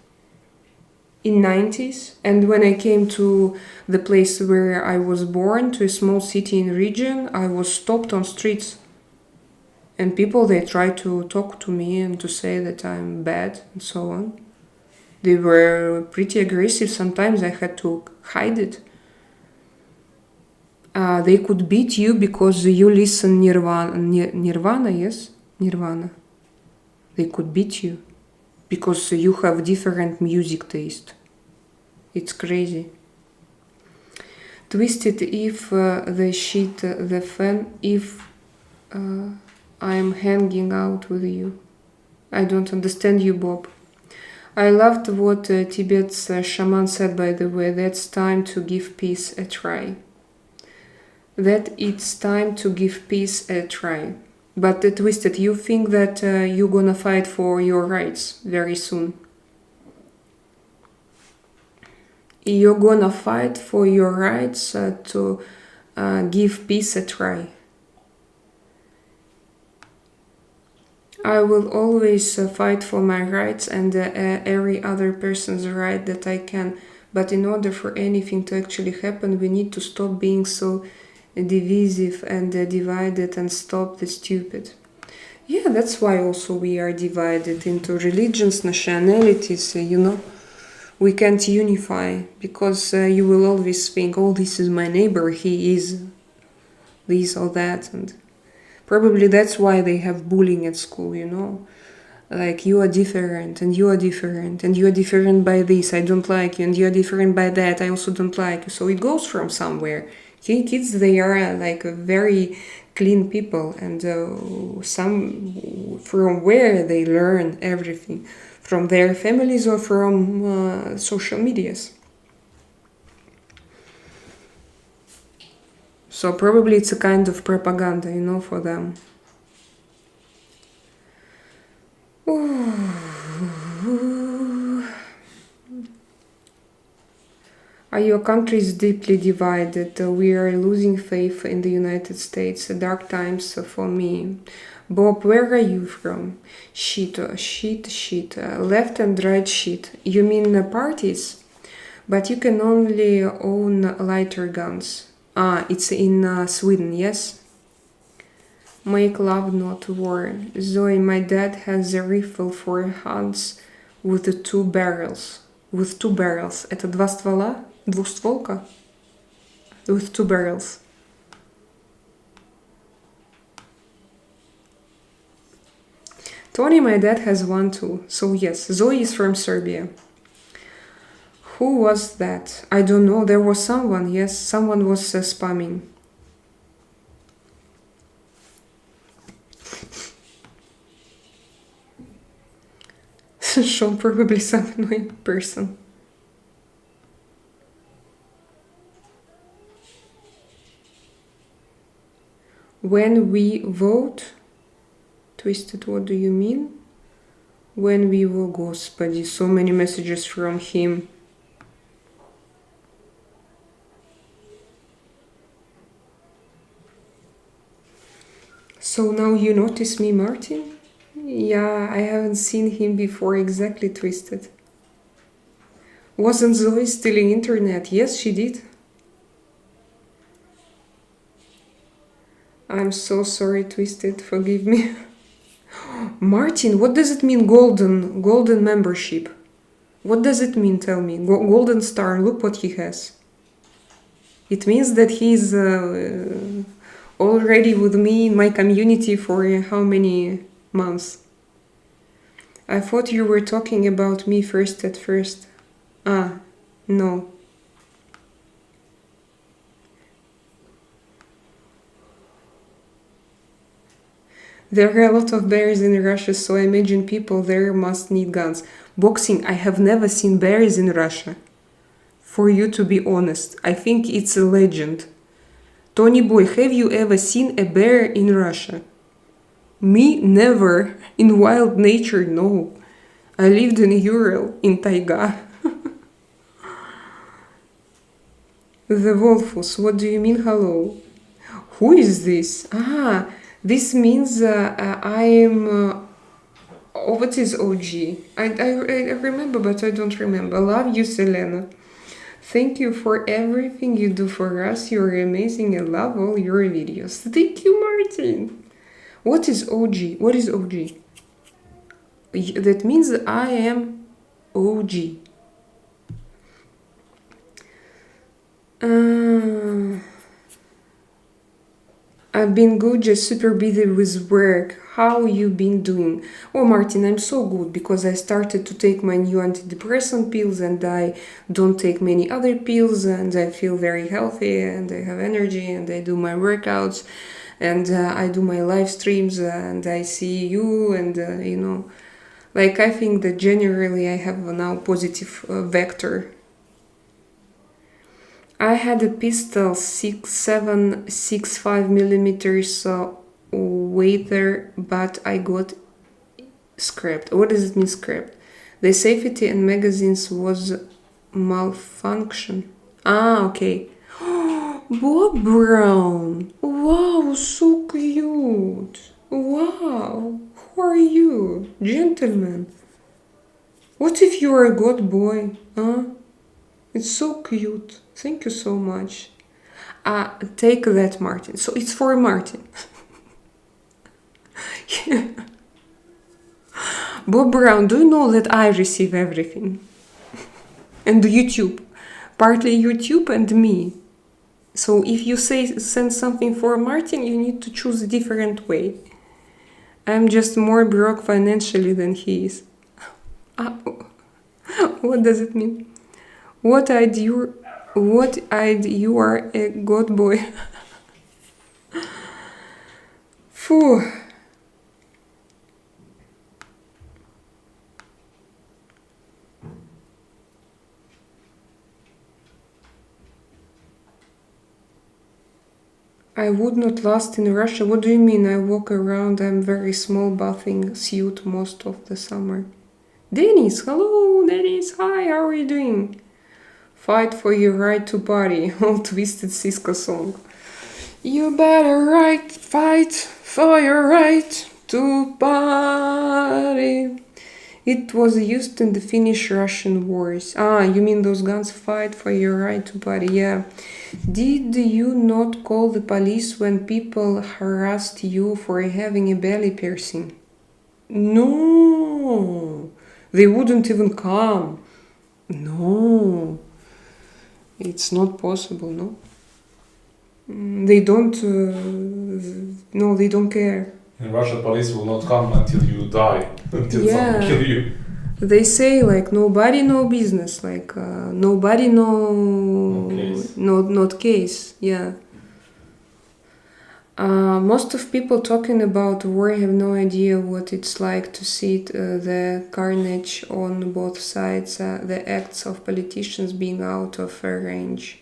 in 90s, and when I came to the place where I was born, to a small city in region, I was stopped on streets. And people, they try to talk to me and to say that I'm bad and so on. They were pretty aggressive. Sometimes I had to hide it. They could beat you because you listen Nirvana. Nirvana, yes? Nirvana. They could beat you because you have different music taste. It's crazy. Twisted if the shit the fan if I'm hanging out with you. I don't understand you, Bob. I loved what Tibet's shaman said, by the way. That's time to give peace a try. That it's time to give peace a try. But Twisted, you think that you're gonna fight for your rights very soon. You're gonna fight for your rights to give peace a try. I will always fight for my rights and every other person's right that I can. But in order for anything to actually happen, we need to stop being so divisive and divided and stop the stupid. Yeah, that's why also we are divided into religions, nationalities, We can't unify because you will always think, oh, this is my neighbor, he is this or that. And probably that's why they have bullying at school, Like, you are different, and you are different, and you are different by this, I don't like you, and you are different by that, I also don't like you. So it goes from somewhere. Kids, they are like very clean people, and some from where they learn everything, from their families or from social medias. So probably it's a kind of propaganda, for them. Your country is deeply divided. We are losing faith in the United States. Dark times for me. Bob, where are you from? Shit. Left and right shit. You mean parties? But you can only own lighter guns. It's in Sweden, yes? Make love, not war. Zoe, my dad has a rifle for hunts with 2 barrels. With 2 barrels. Это 2 ствола? Двустволка? With 2 barrels. Tony, my dad has 1 too. So yes, Zoe is from Serbia. Who was that? I don't know. There was someone. Yes, someone was spamming. Sean, probably some annoying person. When we vote, Twisted, what do you mean? When we will, Господи, so many messages from him. So now you notice me, Martin? Yeah, I haven't seen him before, exactly, Twisted. Wasn't Zoe stealing internet? Yes, she did. I'm so sorry, Twisted, forgive me. Martin, what does it mean, golden membership? What does it mean, tell me? Golden star, look what he has. It means that he's already with me in my community for how many months? I thought you were talking about me first at first. No. There are a lot of bears in Russia, so I imagine people there must need guns. Boxing, I have never seen bears in Russia. For you to be honest, I think it's a legend. Tony boy, have you ever seen a bear in Russia? Me, never. In wild nature, no. I lived in Ural, in taiga. The Wolfus, what do you mean hello? Who is this? This means I am... what is OG? I remember, but I don't remember. Love you, Selena. Thank you for everything you do for us. You're amazing. I love all your videos. Thank you, Martin. What is OG? What is OG? That means I am OG. I've been good, just super busy with work. How you been doing? Oh, Martin, I'm so good because I started to take my new antidepressant pills and I don't take many other pills and I feel very healthy and I have energy and I do my workouts and I do my live streams and I see you and like I think that generally I have now positive vector. I had a pistol 6.765 millimeters waiter, but I got scrapped. What does it mean scrapped? The safety and magazines was malfunction. Ah, okay. Bob Brown. Wow, so cute. Wow. Who are you? Gentleman. What if you are a god boy? Huh? It's so cute. Thank you so much. Take that, Martin. So it's for Martin. Yeah. Bob Brown, do you know that I receive everything? And YouTube. Partly YouTube and me. So if you send something for Martin, you need to choose a different way. I'm just more broke financially than he is. What does it mean? What I'd you are a god boy. Phew. I would not last in Russia. What do you mean? I walk around, I'm very small bathing suit most of the summer. Dennis, hello, Dennis, hi, how are you doing? Fight for your right to party, all twisted Cisco song. You better fight for your right to party. It was used in the Finnish-Russian wars. You mean those guns fight for your right to party? Yeah. Did you not call the police when people harassed you for having a belly piercing? No. They wouldn't even come. No. It's not possible, no? They don't... no, they don't care. In Russia, police will not come until you die, until someone kill you. They say like nobody no business, like nobody no case. not case, yeah. Most of people talking about war have no idea what it's like to see the carnage on both sides, the acts of politicians being out of range.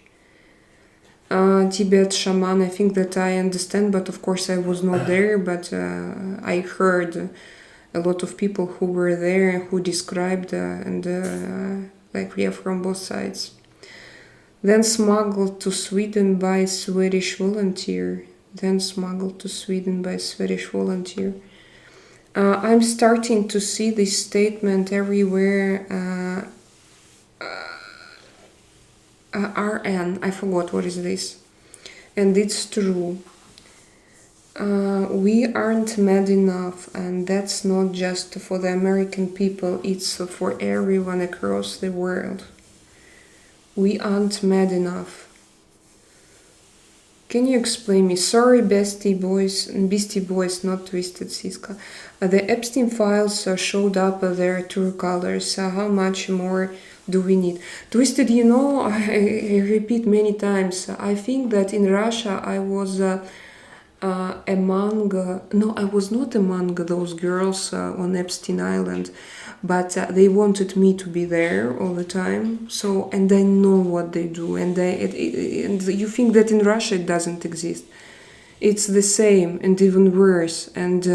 Tibet shaman, I think that I understand, but of course I was not there, but I heard a lot of people who were there who described from both sides. Then smuggled to Sweden by Swedish volunteer. I'm starting to see this statement everywhere. RN, I forgot what is this. And it's true. We aren't mad enough, and that's not just for the American people, it's for everyone across the world. We aren't mad enough. Can you explain me? Sorry, Beastie Boys, not Twisted Siska. The Epstein files showed up their true colors. How much more do we need? Twisted, I repeat many times. I think that in Russia I was I was not among those girls on Epstein Island, but they wanted me to be there all the time. So, and I know what they do, and you think that in Russia it doesn't exist. It's the same and even worse, and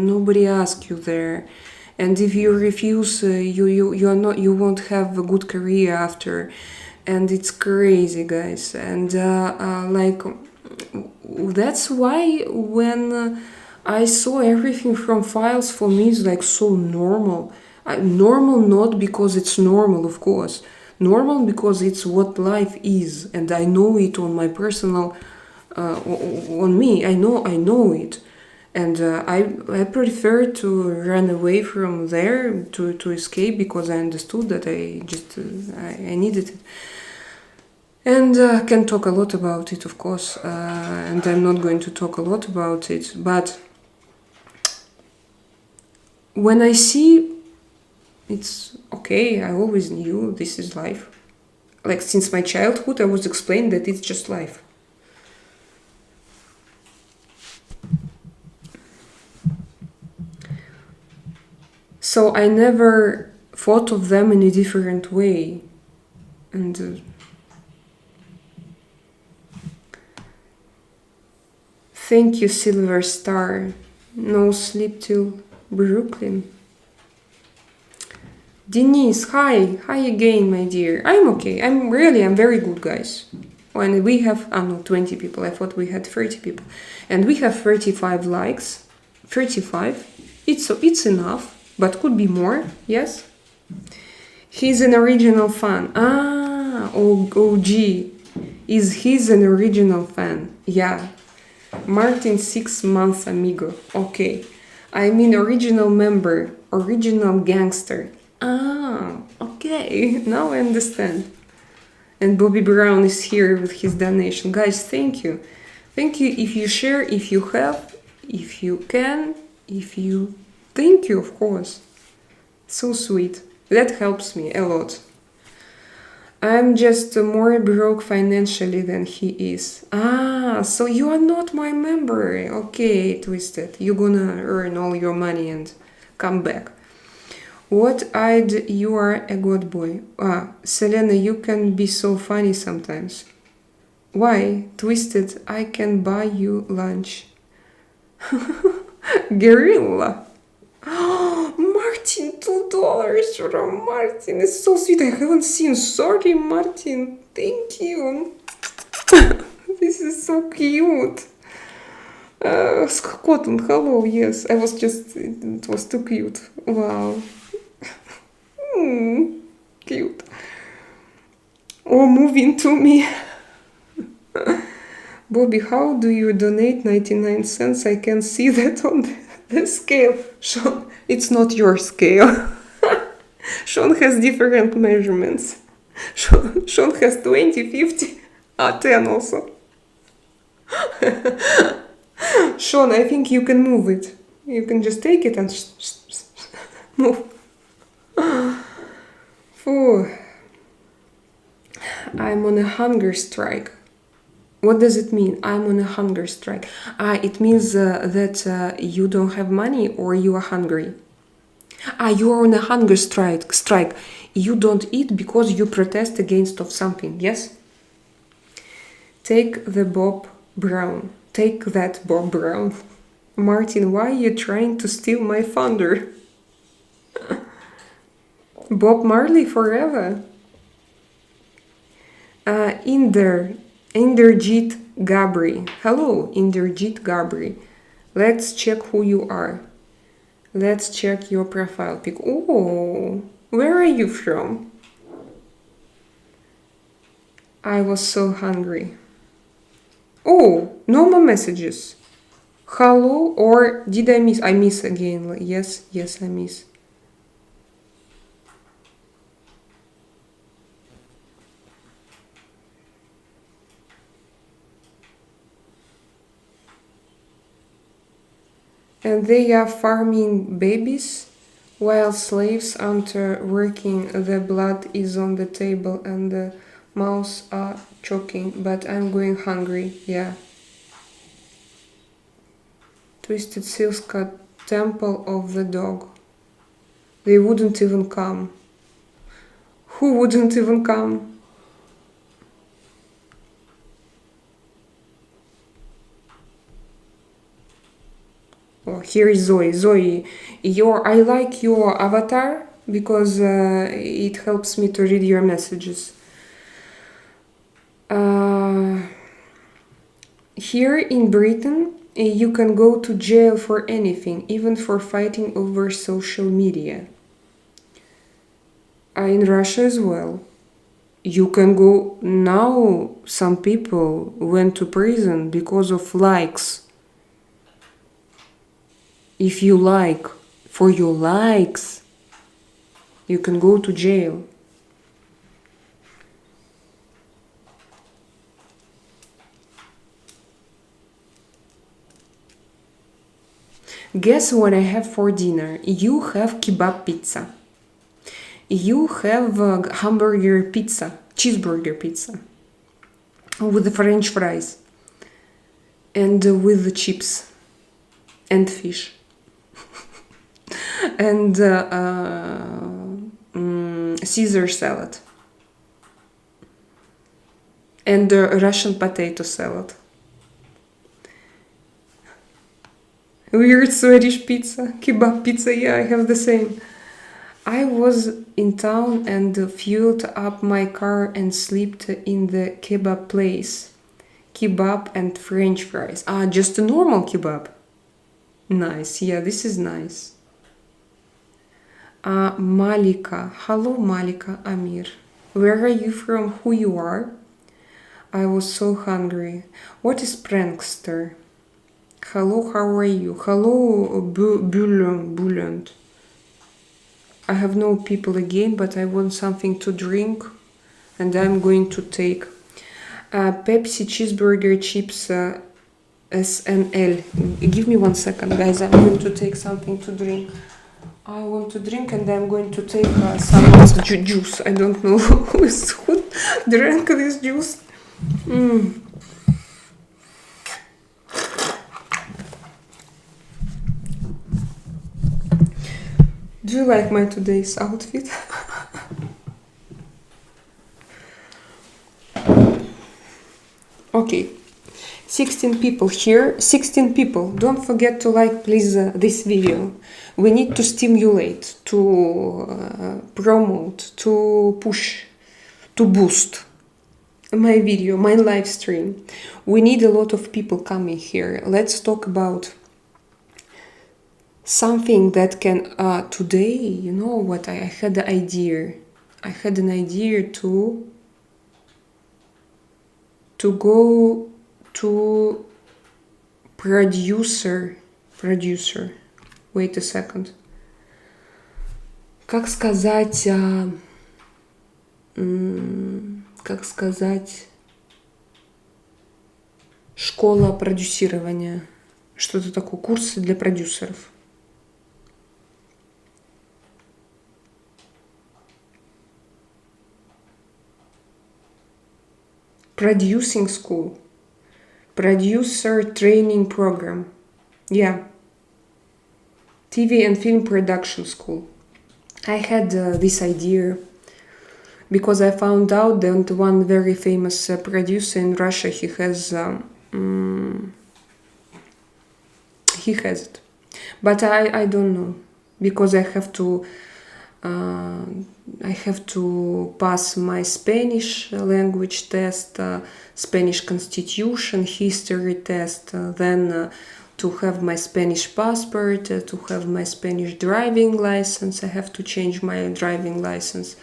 nobody asks you there. And if you refuse, you won't have a good career after, and it's crazy, guys. And that's why when I saw everything from files, for me it's like so normal. Normal not because it's normal, of course. Normal because it's what life is, and I know it on my personal, on me. I know it, and I prefer to run away from there to escape because I understood that I needed it. And can talk a lot about it, of course, and I'm not going to talk a lot about it, but when I see it's okay, I always knew this is life. Like since my childhood, I was explained that it's just life. So I never thought of them in a different way. And thank you, Silver Star. No sleep till Brooklyn. Denise, hi. Hi again, my dear. I'm okay. I'm very good, guys. When we have, no, 20 people. I thought we had 30 people. And we have 35 likes. 35. It's enough, but could be more, yes? He's an original fan. OG. He's an original fan. Yeah. Martin 6 months amigo. Okay. I mean original member. Original gangster. Okay. Now I understand. And Bobby Brown is here with his donation. Guys, thank you. Thank you if you share, if you have, if you can, if you... Thank you, of course. So sweet. That helps me a lot. I'm just more broke financially than he is. So you are not my member. Okay, Twisted. You're gonna earn all your money and come back. What-eyed, you are a good boy. Selena, you can be so funny sometimes. Why? Twisted, I can buy you lunch. Gorilla. Martin, $2 from Martin. It's so sweet. I haven't seen. Sorry, Martin. Thank you. This is so cute. Scotland, hello. Yes, I was just... It was too cute. Wow. Cute. Oh, moving to me. Bobby, how do you donate 99 cents? I can see that on the scale. Sean, it's not your scale. Sean has different measurements. Sean has 20, 50, 10 also. Sean, I think you can move it. You can just take it and move. I'm on a hunger strike. What does it mean? I'm on a hunger strike. It means that you don't have money or you are hungry. You are on a hunger strike. You don't eat because you protest against of something, yes? Take the Bob Brown. Take that, Bob Brown. Martin, why are you trying to steal my thunder? Bob Marley forever. Inderjit Gabri. Hello, Inderjit Gabri. Let's check who you are. Let's check your profile pic. Oh, where are you from? I was so hungry. Oh, no more messages. Hello, or did I miss? I miss again. Yes, I miss. And they are farming babies while slaves are working. The blood is on the table and the mouths are choking, but I'm going hungry, yeah. Twisted Silska, Temple of the Dog. They wouldn't even come. Who wouldn't even come? Oh, here is Zoe. Zoe, I like your avatar because it helps me to read your messages. Here in Britain, you can go to jail for anything, even for fighting over social media. In Russia as well. You can go now. Some people went to prison because of likes. If you like, for your likes, you can go to jail. Guess what I have for dinner? You have kebab pizza. You have hamburger pizza, cheeseburger pizza, with the French fries, and with the chips, and fish, and Caesar salad, and Russian potato salad. Weird Swedish pizza, kebab pizza, yeah, I have the same. I was in town and fueled up my car and slept in the kebab place. Kebab and French fries. Ah, just a normal kebab. Nice, yeah, this is nice. Malika. Hello, Malika Amir. Where are you from? Who you are? I was so hungry. What is prankster? Hello, how are you? Hello, Bulund. I have no people again, but I want something to drink, and I'm going to take Pepsi cheeseburger chips SNL. Give me 1 second, guys. I'm going to take something to drink. I want to drink, and I'm going to take some juice. I don't know who drank this juice. Do you like my today's outfit? Okay, 16 people here, 16 people. Don't forget to like, please, this video. We need to stimulate, to promote, to push, to boost my video, my live stream. We need a lot of people coming here. Let's talk about something that can today, you know what, I had the idea. I had an idea to go to producer. Wait a second. Как сказать, школа продюсирования. Что-то такое, курсы для продюсеров. Producing school. Producer training program. Yeah. TV and film production school. I had this idea because I found out that one very famous producer in Russia, he has it. But I don't know, because I have to pass my Spanish language test, Spanish constitution, history test, then to have my Spanish passport, to have my Spanish driving license. I have to change my driving license.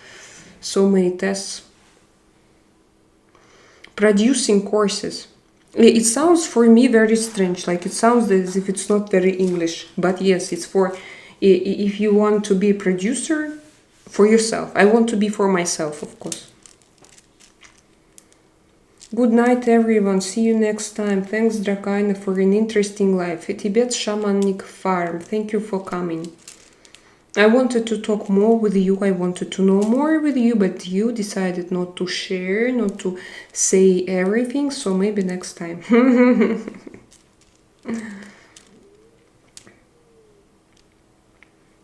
So many tests. Producing courses. It sounds for me very strange, like it sounds as if it's not very English, but yes, it's for if you want to be a producer for yourself. I want to be for myself, of course. Good night, everyone. See you next time. Thanks, Drakaina, for an interesting life. Tibet Shamanic Farm. Thank you for coming. I wanted to talk more with you. I wanted to know more with you, but you decided not to share, not to say everything. So maybe next time.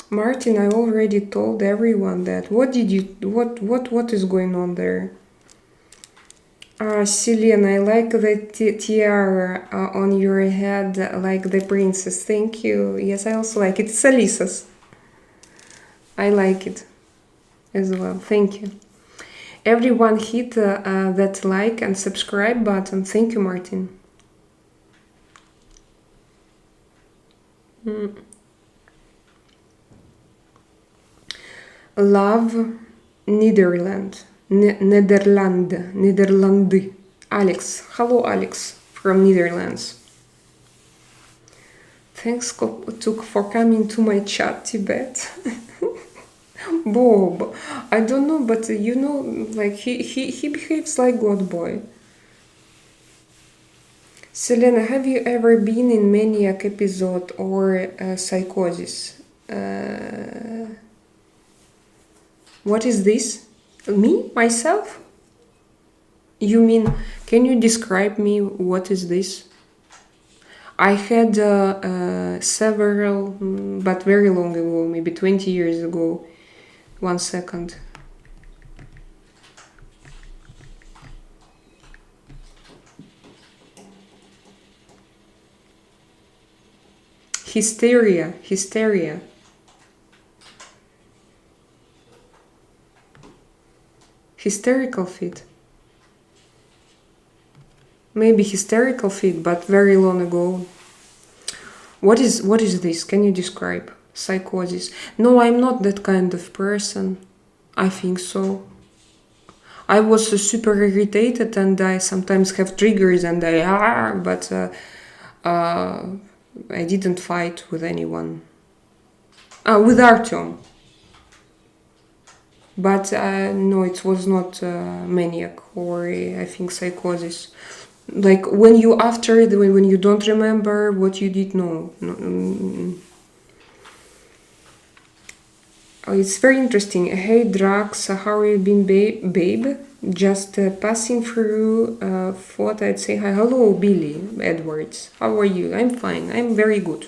Martin, I already told everyone that. What is going on there? Selena, I like the tiara on your head, like the princess. Thank you. Yes, I also like it. It's Alisa's. I like it as well. Thank you. Everyone hit that like and subscribe button. Thank you, Martin. Love Netherlands. Netherlands. Alex. Hello, Alex from Netherlands. Thanks for coming to my chat, Tibet. Bob, I don't know, but you know, like he behaves like God boy. Selena, have you ever been in maniac episode or psychosis? What is this? Me? Myself? You mean, can you describe me what is this? I had several, but very long ago, maybe 20 years ago. 1 second. Hysteria. Hysterical fit. Maybe hysterical fit, but very long ago. What is this? Can you describe? Psychosis. No, I'm not that kind of person. I think so. I was super irritated and I sometimes have triggers and but I didn't fight with anyone. With Artyom. But no, it was not maniac or I think psychosis. Like when you after it, when you don't remember what you did, no. Oh, it's very interesting. Hey Drax, how have you been, babe? Just passing through. Thought I'd say hi. Hello, Billy Edwards. How are you? I'm fine. I'm very good.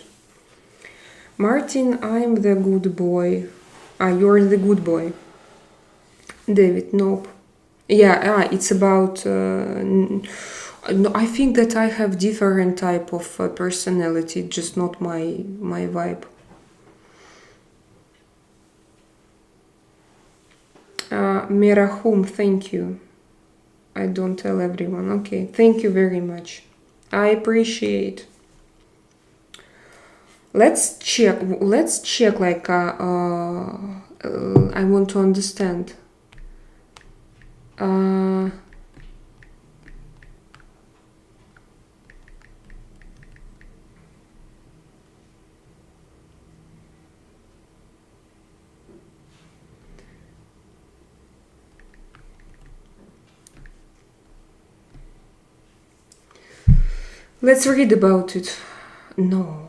Martin, I'm the good boy. You're the good boy. David, nope. Yeah, it's about. No, I think that I have different type of personality, just not my vibe. Merahum, thank you. I don't tell everyone. Okay, thank you very much. I appreciate. Let's check. Like I want to understand. Let's read about it. No.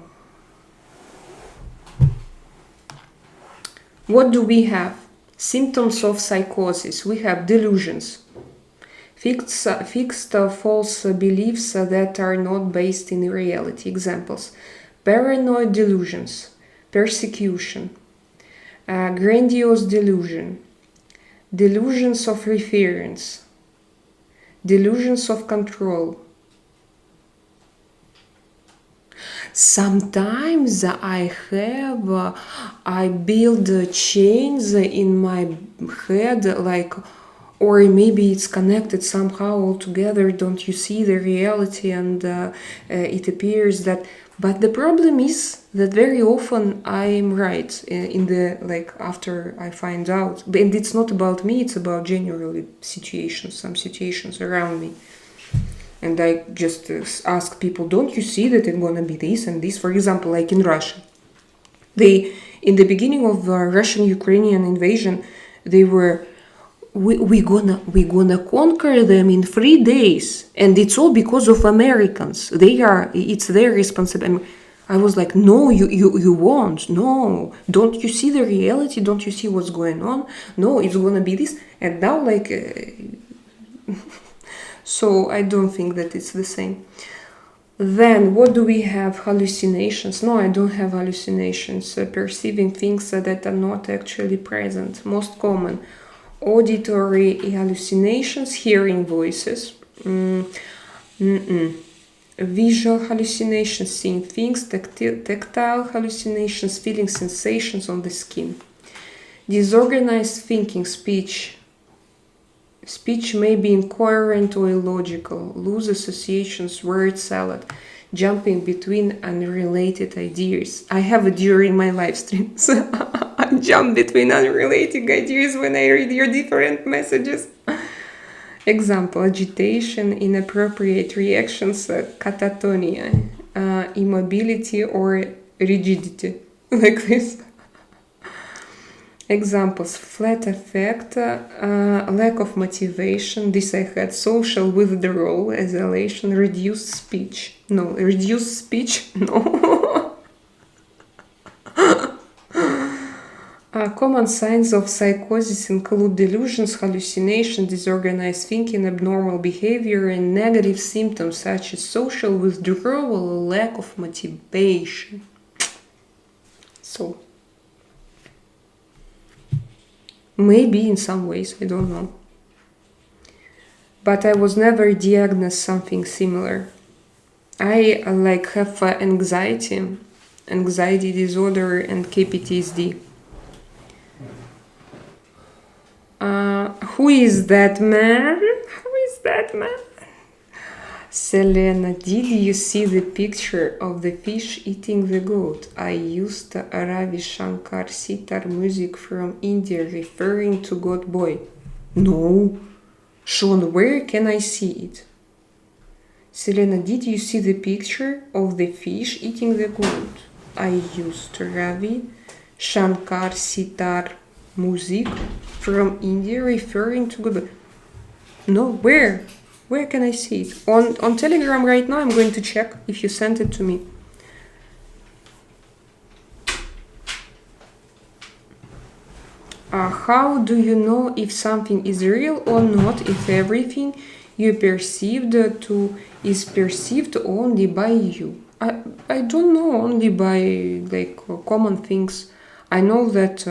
What do we have? Symptoms of psychosis. We have delusions. Fixed false beliefs that are not based in reality. Examples. Paranoid delusions. Persecution. Grandiose delusion. Delusions of reference. Delusions of control. Sometimes I build chains in my head, like, or maybe it's connected somehow all together. Don't you see the reality? And it appears that. But the problem is that very often I'm right in the after I find out. And it's not about me. It's about generally situations, some situations around me. And I just ask people, don't you see that it's gonna be this and this? For example, like in Russia. In the beginning of Russian-Ukrainian invasion, they were, we're gonna conquer them in 3 days. And it's all because of Americans. It's their responsibility. I was like, no, you won't. No, don't you see the reality? Don't you see what's going on? No, it's gonna be this. And now so I don't think that it's the same. Then what do we have? Hallucinations. No, I don't have hallucinations. Perceiving things that are not actually present. Most common. Auditory hallucinations, hearing voices. Visual hallucinations, seeing things. Tactile hallucinations, feeling sensations on the skin. Disorganized thinking, speech. Speech may be incoherent or illogical, loose associations, word salad, jumping between unrelated ideas. I have it during my live streams. I jump between unrelated ideas when I read your different messages. Example, agitation, inappropriate reactions, catatonia, immobility or rigidity, like this. Examples: flat affect, lack of motivation, this I had, social withdrawal, isolation, reduced speech. No, reduced speech, no. Common signs of psychosis include delusions, hallucination, disorganized thinking, abnormal behavior, and negative symptoms such as social withdrawal or lack of motivation. So, maybe in some ways, I don't know. But I was never diagnosed something similar. I have anxiety disorder, and KPTSD. Who is that man? Who is that man? Selena, did you see the picture of the fish eating the goat? I used Ravi Shankar sitar music from India referring to God Boy. No. Sean, where can I see it? Selena, did you see the picture of the fish eating the goat? I used Ravi Shankar sitar music from India referring to God Boy. No, where? Where can I see it? On Telegram right now. I'm going to check if you sent it to me. How do you know if something is real or not if everything you perceived to is perceived only by you? I don't know, only by common things. I know that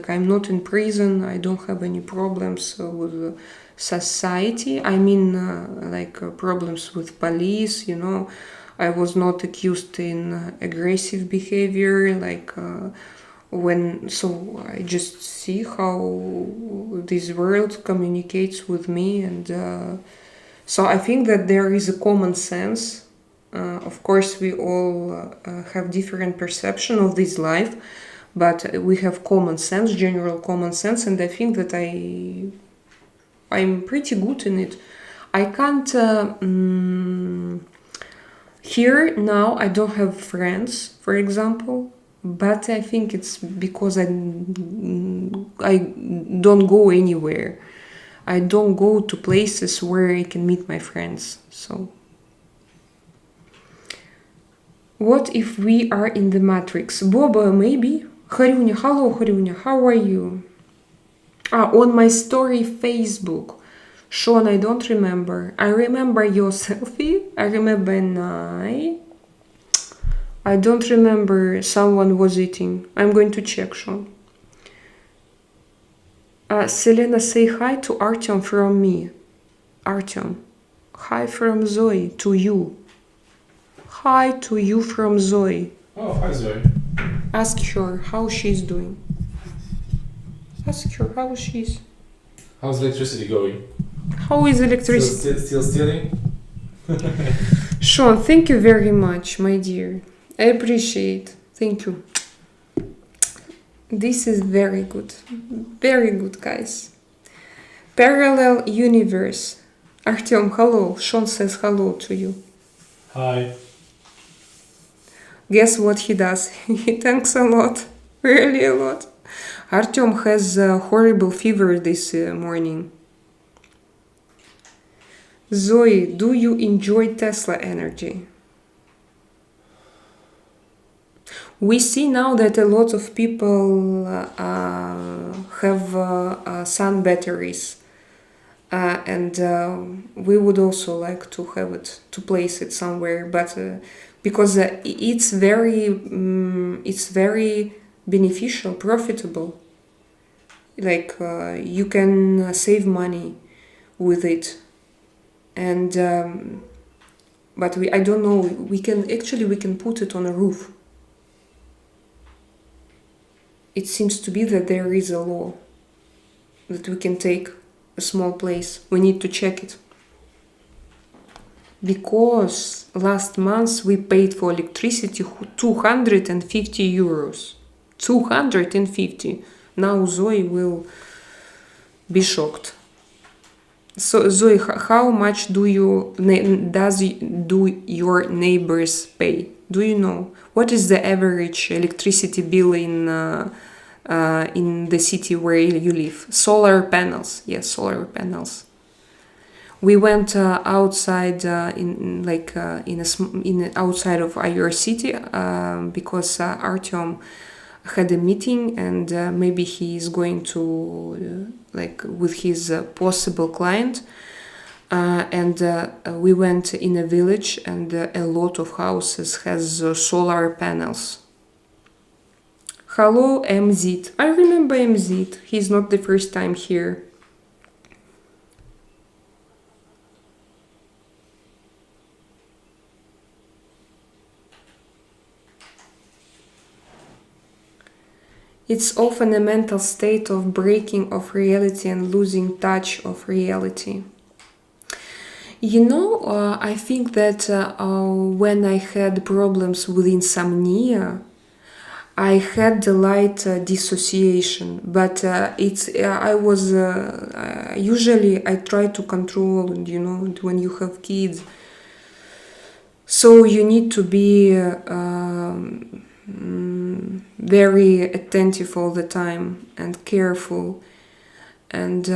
I'm not in prison. I don't have any problems with society. I mean problems with police, I was not accused in aggressive behavior, so I just see how this world communicates with me, and so I think that there is a common sense. Of course, we all have different perception of this life, but we have common sense, general common sense, and I think that I'm pretty good in it. I can't here now. I don't have friends, for example, but I think it's because I don't go anywhere. I don't go to places where I can meet my friends. So, what if we are in the Matrix? Boba, maybe. Harunya, hello Harunya, how are you? On my story Facebook. Sean, I don't remember. I remember your selfie. I remember I don't remember someone was eating. I'm going to check, Sean. Selena, say hi to Artyom from me. Artyom. Hi from Zoe to you. Hi to you from Zoe. Oh, hi Zoe. Ask her how she's doing. Ask her how she's. How's electricity going? How is electricity? Still stealing? Sean, thank you very much, my dear. I appreciate. Thank you. This is very good. Very good, guys. Parallel universe. Artyom, hello. Sean says hello to you. Hi. Guess what he does? He thanks a lot. Really a lot. Artyom has a horrible fever this morning. Zoe, do you enjoy Tesla energy? We see now that a lot of people have sun batteries, and we would also like to have it, to place it somewhere, but because it's very beneficial, profitable. You can save money with it, and but I don't know. We can put it on a roof. It seems to be that there is a law that we can take a small place. We need to check it. Because last month we paid for electricity 250 euros. 250. Now Zoe will be shocked. So Zoe, how much do your neighbors pay? Do you know? What is the average electricity bill in in the city where you live. Solar panels, yes, solar panels. We went outside outside of your city because Artyom had a meeting and maybe he is going to with his possible client. And we went in a village and a lot of houses has solar panels. Hello, MZ. I remember MZ. He's not the first time here. It's often a mental state of breaking of reality and losing touch of reality. I think that when I had problems with insomnia, I had the light dissociation, but I was usually I try to control, when you have kids. So you need to be very attentive all the time and careful. And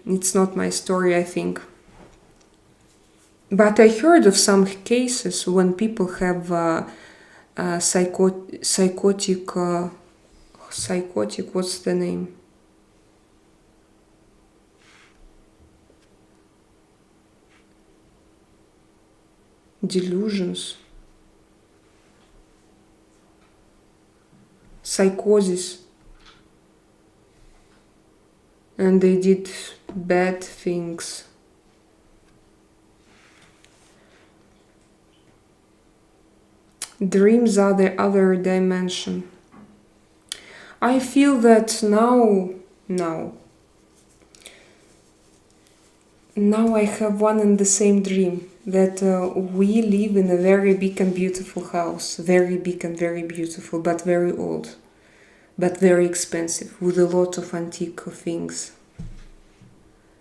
it's not my story, I think. But I heard of some cases when people have psychotic, what's the name? Delusions. Psychosis. And they did bad things. Dreams are the other dimension. I feel that now I have one and the same dream, that we live in a very big and beautiful house, very big and very beautiful, but very old, but very expensive, with a lot of antique things.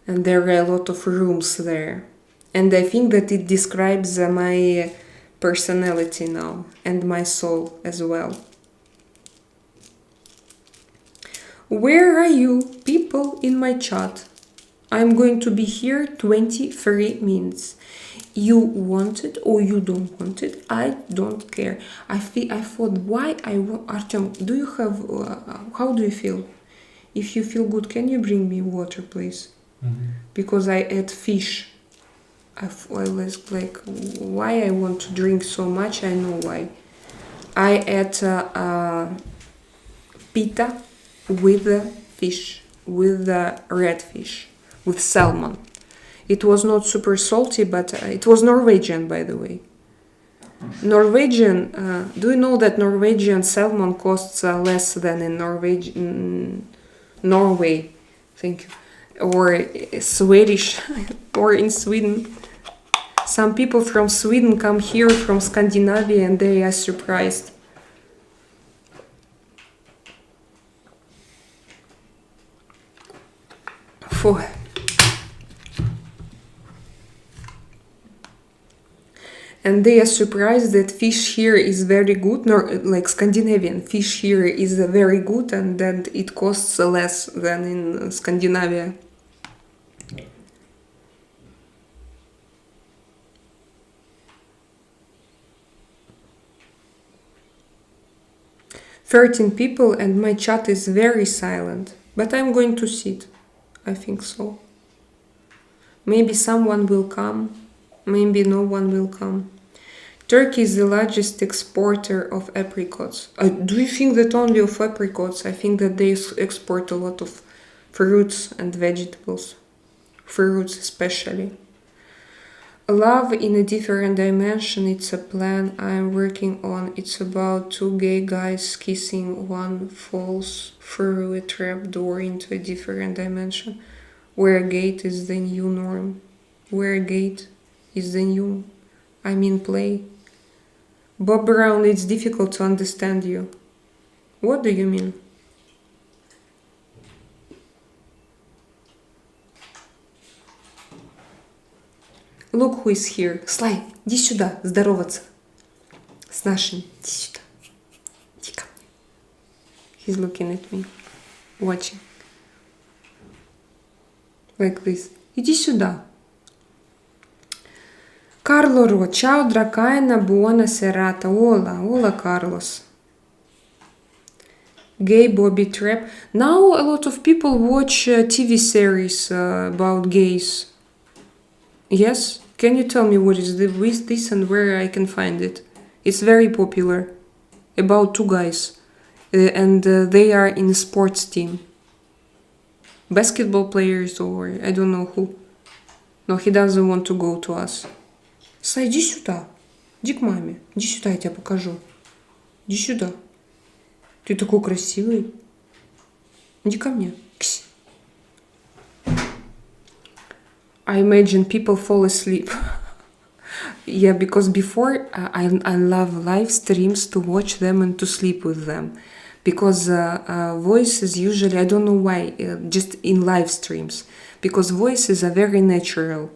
And there are a lot of rooms there. And I think that it describes my personality now and my soul as well. Where are you, people in my chat? I'm going to be here 23 minutes. You want it or you don't want it, I don't care. I thought, why I want... Artyom, do you have... how do you feel? If you feel good, can you bring me water, please? Mm-hmm. Because I ate fish. I was like, why I want to drink so much, I know why. I ate pita with fish, with red fish, with salmon. It was not super salty, but it was Norwegian, by the way. Norwegian, do you know that Norwegian salmon costs less than in Norway? Thank you. Or Swedish, or in Sweden. Some people from Sweden come here from Scandinavia and they are surprised. And they are surprised that fish here is very good, like Scandinavian fish here is very good and that it costs less than in Scandinavia. "13 people and my chat is very silent, but I'm going to sit. I think so. Maybe someone will come, maybe no one will come. Turkey is the largest exporter of apricots." Do you think that only of apricots? I think that they export a lot of fruits and vegetables. Fruits especially. Love in a different dimension, it's a plan I'm working on. It's about two gay guys kissing, one falls through a trap door into a different dimension, where a gate is the new norm. Where a gate is the new, play. Bob Brown, it's difficult to understand you. What do you mean? Look who is here. Слай, иди сюда, здороваться. С нашим. Иди сюда. Иди ко мне. He's looking at me, watching. Like this. Иди сюда. Carlo Ro, ciao Drakaina, buona serata. Hola, hola Carlos. Gay Bobby Trap. Now a lot of people watch TV series about gays. Yes? Can you tell me what is with this and where I can find it? It's very popular. About two guys. And they are in a sports team. Basketball players or I don't know who. No, he doesn't want to go to us. Сай, иди сюда. Иди к маме. Иди сюда, я тебе покажу. Иди сюда. Ты такой красивый. Иди ко мне. Ксь. I imagine people fall asleep. Yeah, because before I love live streams to watch them and to sleep with them. Because voices usually, I don't know why, just in live streams. Because voices are very natural.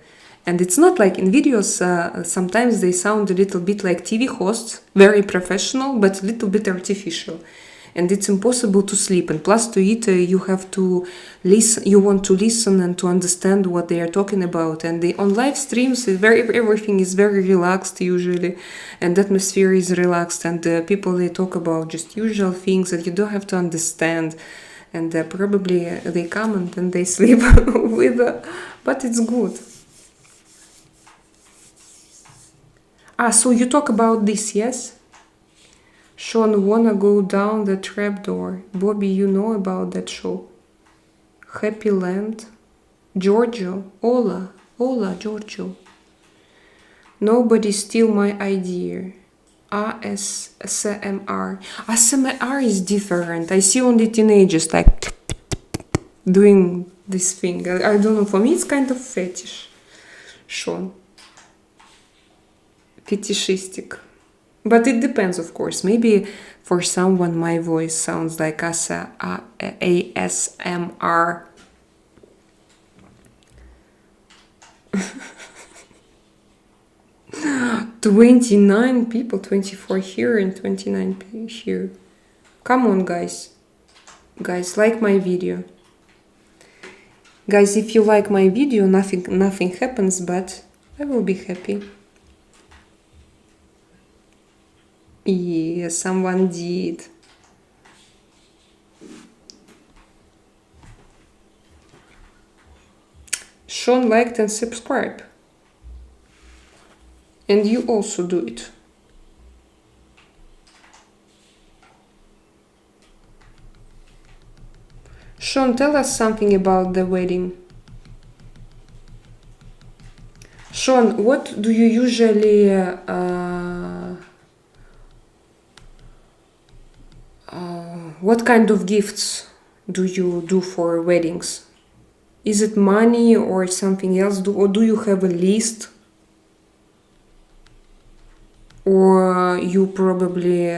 And it's not like in videos, sometimes they sound a little bit like TV hosts, very professional, but a little bit artificial. And it's impossible to sleep. And plus to it, you have to listen, you want to listen and to understand what they are talking about. And on live streams, everything is very relaxed usually. And the atmosphere is relaxed. And people, they talk about just usual things that you don't have to understand. And probably they come and then they sleep with, but it's good. So you talk about this, yes? Sean wanna go down the trapdoor. Bobby, you know about that show. Happy Land. Giorgio. Hola. Hola, Giorgio. Nobody steal my idea. ASMR. ASMR is different. I see only teenagers like doing this thing. I don't know. For me, it's kind of fetish. Sean. Fetishistic. But it depends, of course. Maybe for someone my voice sounds like ASMR. 29 people, 24 here and 29 here. Come on, guys. Guys, like my video. Guys, if you like my video, nothing happens, but I will be happy. Yeah, someone did. Sean liked and subscribed. And you also do it. Sean, tell us something about the wedding. Sean, what do you usually what kind of gifts do you do for weddings? Is it money or something else? Or do you have a list? Or you probably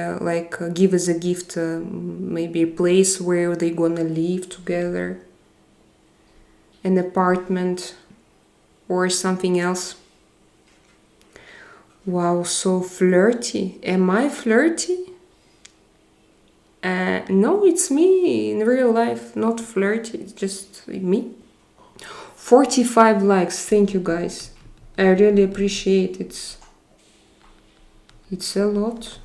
give as a gift maybe a place where they're gonna live together, an apartment, or something else. Wow, so flirty. Am I flirty? No, it's me in real life, not flirty, it's just me. 45 likes, thank you guys. I really appreciate it. It's a lot.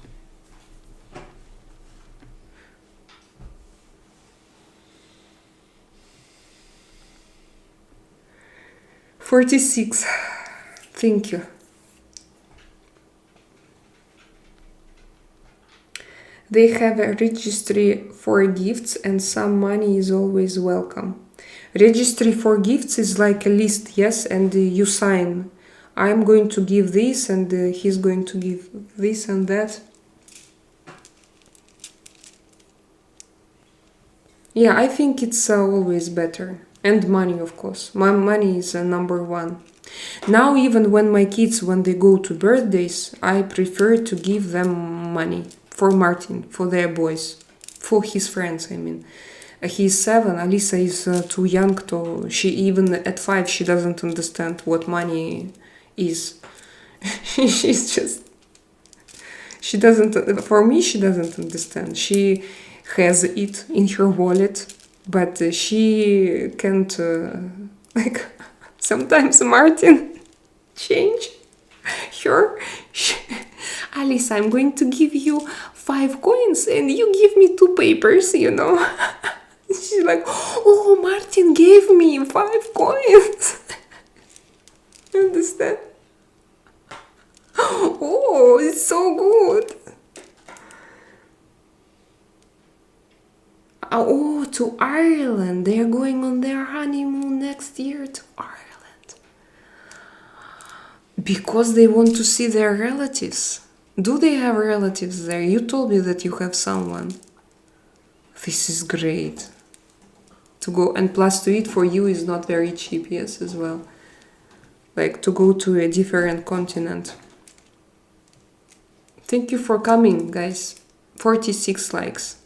$46. Thank you. They have a registry for gifts and some money is always welcome. Registry for gifts is like a list, yes, and you sign. I'm going to give this and he's going to give this and that. Yeah, I think it's always better. And money, of course. My money is number one. Now, even when my kids, when they go to birthdays, I prefer to give them money. For Martin, for their boys. For his friends, I mean. He's 7, Alisa is too young to... She even at 5, she doesn't understand what money is. She's just... She doesn't... For me, she doesn't understand. has it in her wallet, but she can't, like, sometimes Martin change her. Alice, I'm going to give you 5 coins and you give me 2 papers, you know. She's like, oh, Martin gave me 5 coins. Understand? Oh, it's so good. Oh, to Ireland. They're going on their honeymoon next year to Ireland. Because they want to see their relatives. Do they have relatives there? You told me that you have someone. This is great. To go, and plus to eat for you is not very cheap, yes, as well. Like to go to a different continent. Thank you for coming, guys. 46 likes.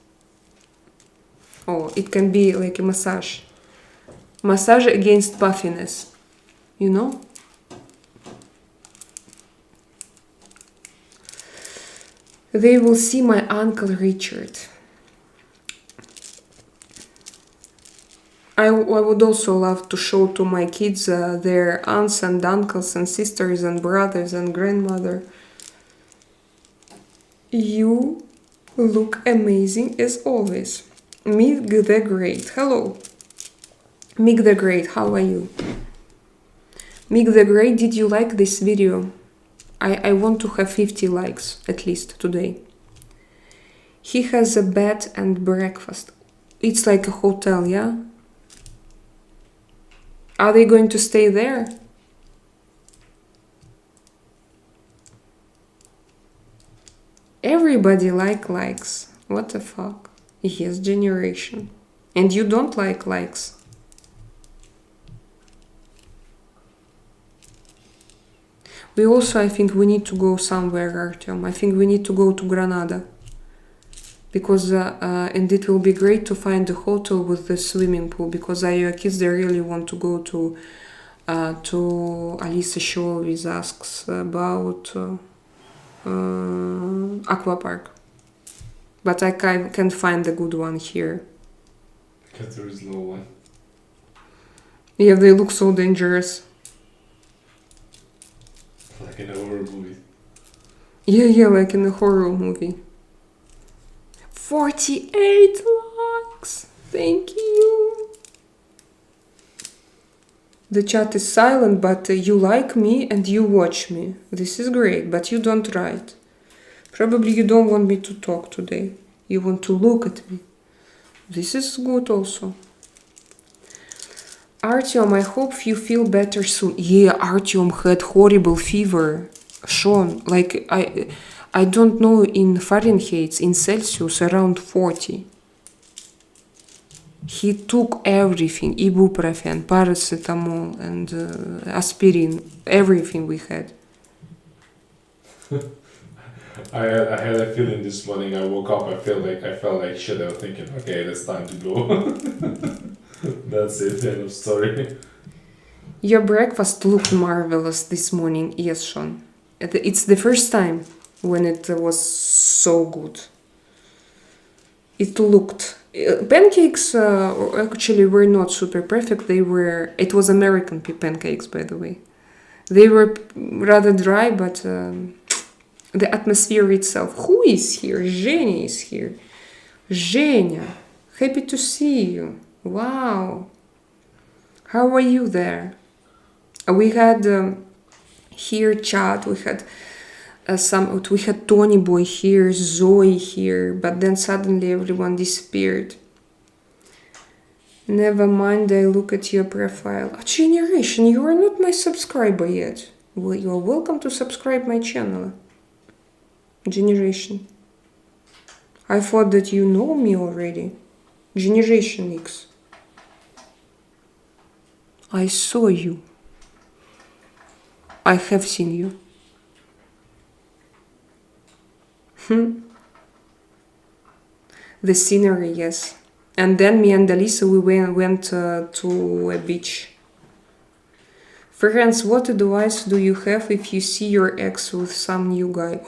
Oh, it can be like a massage. Massage against puffiness. You know? They will see my Uncle Richard. I would also love to show to my kids their aunts and uncles and sisters and brothers and grandmother. You look amazing as always. Mig the Great. Hello. Mig the Great, how are you? Mig the Great, did you like this video? I want to have 50 likes at least today. He has a bed and breakfast. It's like a hotel, yeah? Are they going to stay there? Everybody likes. What the fuck? Yes, generation. And you don't like likes. We also, I think we need to go somewhere, Artyom. I think we need to go to Granada. Because, and it will be great to find a hotel with the swimming pool. Because our kids, they really want to go to Alisa, she always asks about aqua park. But I can't find a good one here. Because there is no one. Yeah, they look so dangerous. Like in a horror movie. Yeah, like in a horror movie. 48 likes! Thank you! The chat is silent, but you like me and you watch me. This is great, but you don't write. Probably you don't want me to talk today. You want to look at me. This is good also. Artyom, I hope you feel better soon. Yeah, Artyom had horrible fever. Sean, like I don't know in Fahrenheit, in Celsius, around 40. He took everything, ibuprofen, paracetamol and aspirin, everything we had. I had a feeling this morning. I woke up. I felt like shit. I was thinking, okay, it's time to go. That's it. End of story. Your breakfast looked marvelous this morning. Yes, Sean. It's the first time when it was so good. It looked. Pancakes actually were not super perfect. It was American pancakes, by the way. They were rather dry, but the atmosphere itself. Who is here? Zhenya is here. Zhenya, happy to see you. Wow. How are you there? We had here chat. We had we had Tony Boy here, Zoe here, but then suddenly everyone disappeared. Never mind, I look at your profile. Generation, you are not my subscriber yet. Well, you are welcome to subscribe my channel. Generation. I thought that you know me already. Generation X. I saw you. I have seen you. The scenery, yes. And then me and Alisa, we went to a beach. Friends, what advice do you have if you see your ex with some new guy?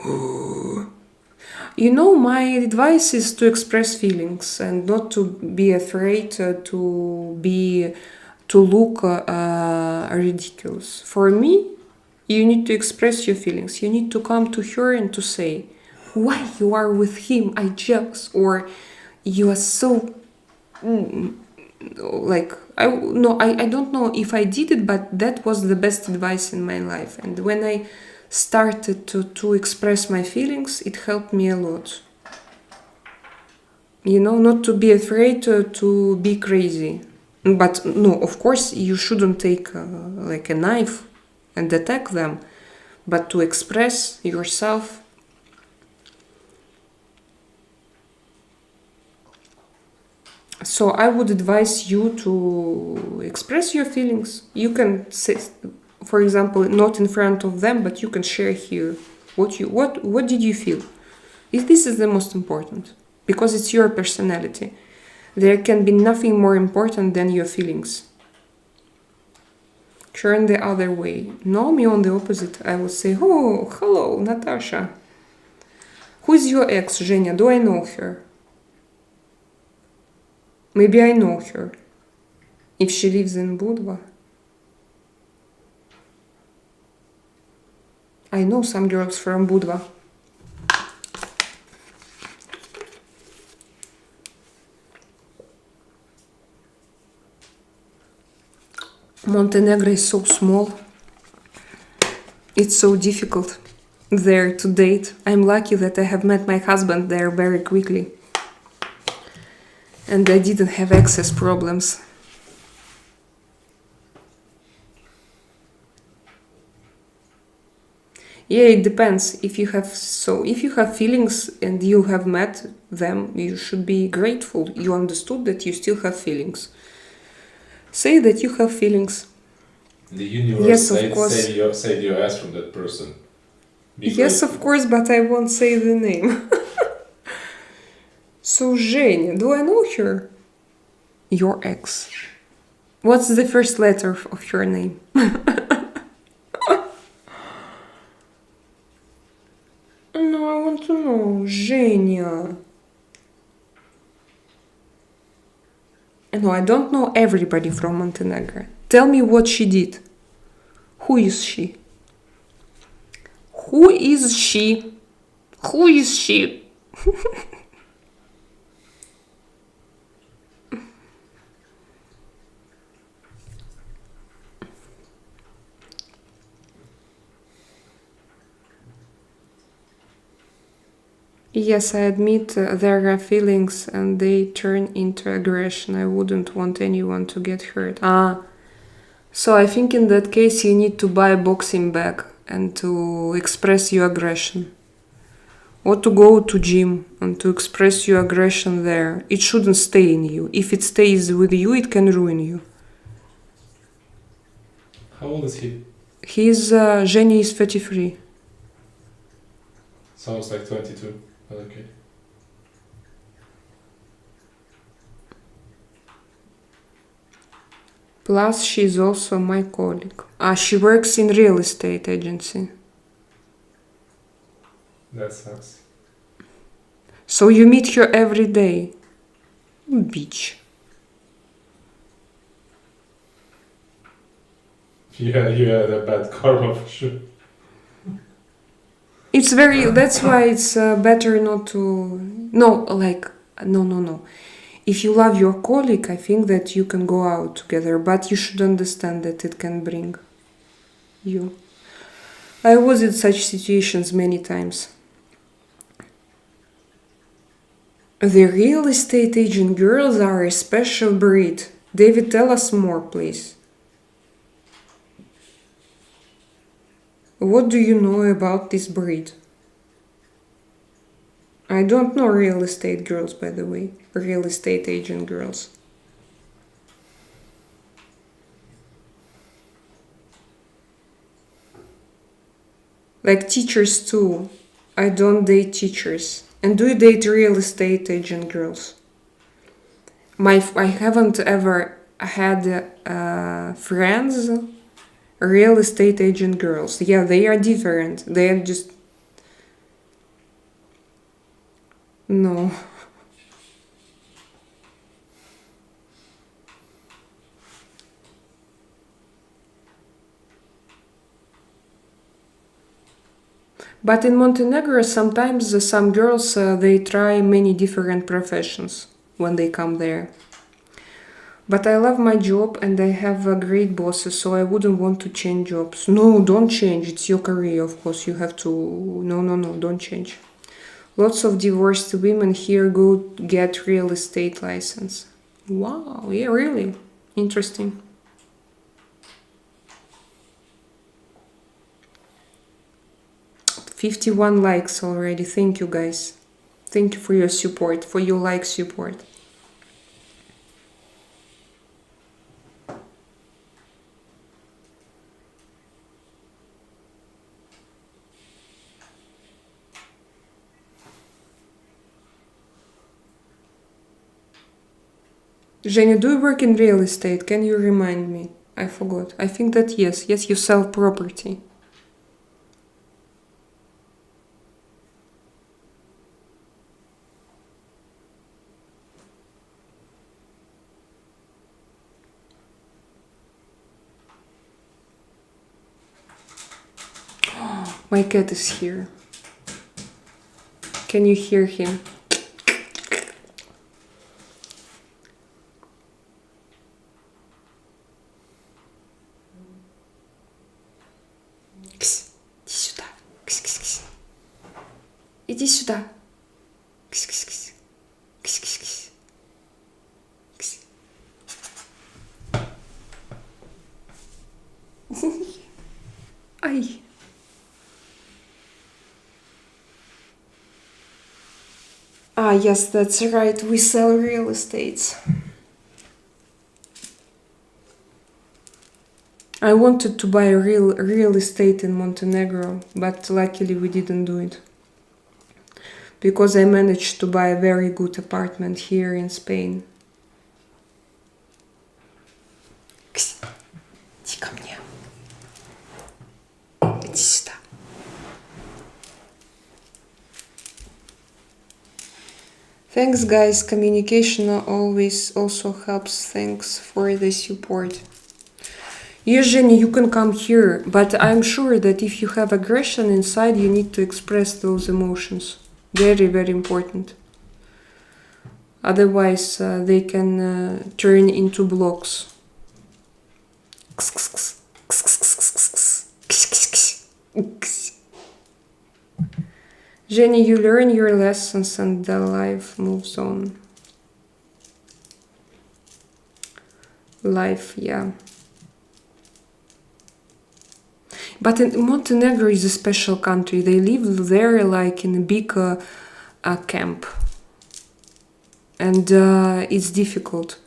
You know, my advice is to express feelings and not to be afraid to look ridiculous. For me, you need to express your feelings. You need to come to her and to say, why you are with him, I jealous, or you are so like I don't know if I did it, but that was the best advice in my life. And when I started to express my feelings, it helped me a lot. You know, not to be afraid to be crazy. But no, of course, you shouldn't take like a knife and attack them, but to express yourself. So I would advise you to express your feelings. You can say, for example, not in front of them, but you can share here what did you feel. If this is the most important, because it's your personality. There can be nothing more important than your feelings. Turn the other way. No, me on the opposite. I will say, oh, hello, Natasha. Who is your ex, Zhenya? Do I know her? Maybe I know her. If she lives in Budva. I know some girls from Budva. Montenegro is so small. It's so difficult there to date. I'm lucky that I have met my husband there very quickly. And I didn't have access problems. Yeah, it depends. If you have feelings and you have met them, you should be grateful. You understood that you still have feelings. Say that you have feelings. The universe Yes, of course. saved your ass from that person. Yes, of course, but I won't say the name. So, Zhenya, do I know her? Your ex. What's the first letter of your name? No, I want to know. Zhenya. No, I don't know everybody from Montenegro. Tell me what she did. Who is she? Who is she? Who is she? Yes, I admit there are feelings and they turn into aggression. I wouldn't want anyone to get hurt. So I think in that case you need to buy a boxing bag and to express your aggression. Or to go to gym and to express your aggression there. It shouldn't stay in you. If it stays with you, it can ruin you. How old is he? Zhenya is 33. Sounds like 22. Okay. Plus, she's also my colleague. She works in real estate agency. That sucks. So you meet her every day. Bitch. Yeah, you had a bad karma for sure. That's why it's better not to... No. If you love your colleague, I think that you can go out together, but you should understand that it can bring you. I was in such situations many times. The real estate agent girls are a special breed. David, tell us more, please. What do you know about this breed? I don't know real estate girls, by the way. Real estate agent girls. Like teachers too. I don't date teachers. And do you date real estate agent girls? I haven't ever had friends, real estate agent girls. Yeah, they are different. They are just... No. But in Montenegro, sometimes some girls they try many different professions when they come there. But I love my job and I have great bosses, so I wouldn't want to change jobs. No, don't change. It's your career, of course. You have to. No, don't change. Lots of divorced women here go get real estate license. Wow, yeah, really interesting. 51 likes already. Thank you, guys. Thank you for your support, for your like support. Jenny, do you work in real estate? Can you remind me? I forgot. I think that yes. Yes, you sell property. My cat is here. Can you hear him? Кс, иди сюда. Кс. Иди сюда. Кс. Кс. Кс. Ай. Ah, yes, that's right. We sell real estates. I wanted to buy a real estate in Montenegro, but luckily we didn't do it. Because I managed to buy a very good apartment here in Spain. Иди ко мне. Иди сюда. Thanks, guys. Communication always also helps. Thanks for the support. Yes, Jenny, you can come here, but I'm sure that if you have aggression inside, you need to express those emotions. Very, very important. Otherwise, they can turn into blocks. Jenny, you learn your lessons and the life moves on. Life, yeah. But Montenegro is a special country. They live there like in a big camp. And it's difficult.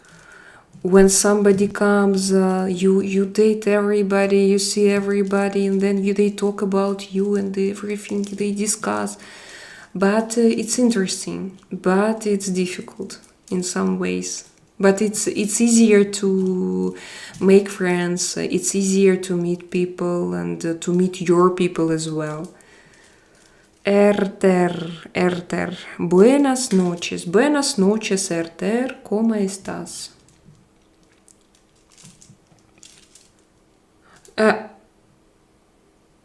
When somebody comes, you date everybody, you see everybody, and then they talk about you and everything they discuss. But it's interesting, but it's difficult in some ways. But it's easier to make friends, it's easier to meet people and to meet your people as well. Erter. Buenas noches, Erter, ¿cómo estás?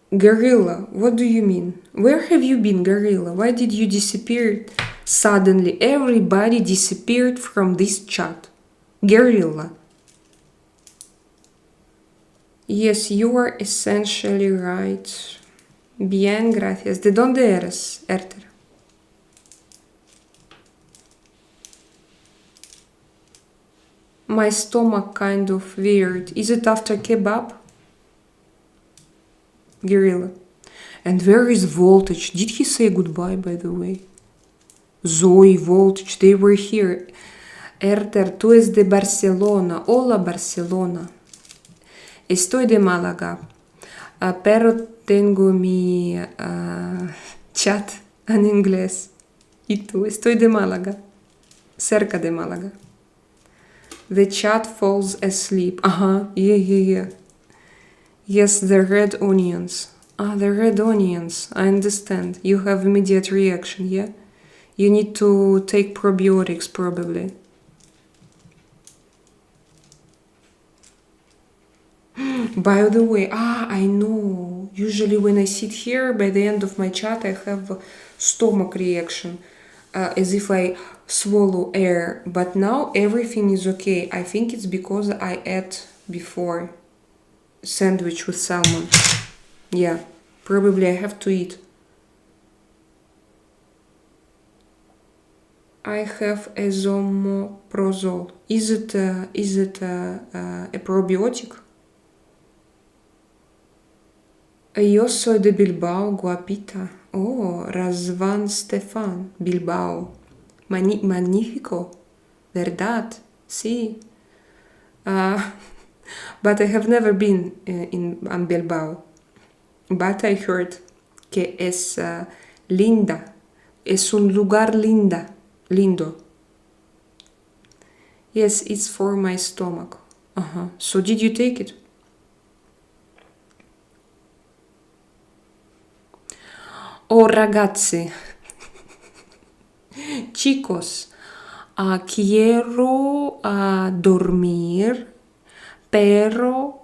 Gorilla, what do you mean? Where have you been, Gorilla? Why did you disappear suddenly? Everybody disappeared from this chat. Gorilla. Yes, you are essentially right. Bien, gracias. ¿De dónde eres, Erter? My stomach kind of weird. Is it after kebab? Gorilla. And where is Voltage? Did he say goodbye, by the way? Zoe, Voltage, they were here. Erter, tú es de Barcelona. Hola, Barcelona. Estoy de Málaga. Pero tengo mi chat en inglés. Y tú, estoy de Málaga. Cerca de Málaga. The chat falls asleep. Yeah. Yes, the red onions. The red onions. I understand. You have immediate reaction, yeah? You need to take probiotics probably. By the way, I know. Usually when I sit here, by the end of my chat, I have a stomach reaction, as if I swallow air. But now everything is okay. I think it's because I ate before sandwich with salmon. Yeah, probably I have to eat. I have esomeprazole. Is it a probiotic? Yo soy de Bilbao, guapita. Oh, Razvan Stefan, Bilbao. Magnífico. ¿Verdad? Sí. But I have never been in Bilbao. But I heard que es linda. Es un lugar lindo. Yes, it's for my stomach. So did you take it? Oh ragazzi, chicos, quiero dormir, pero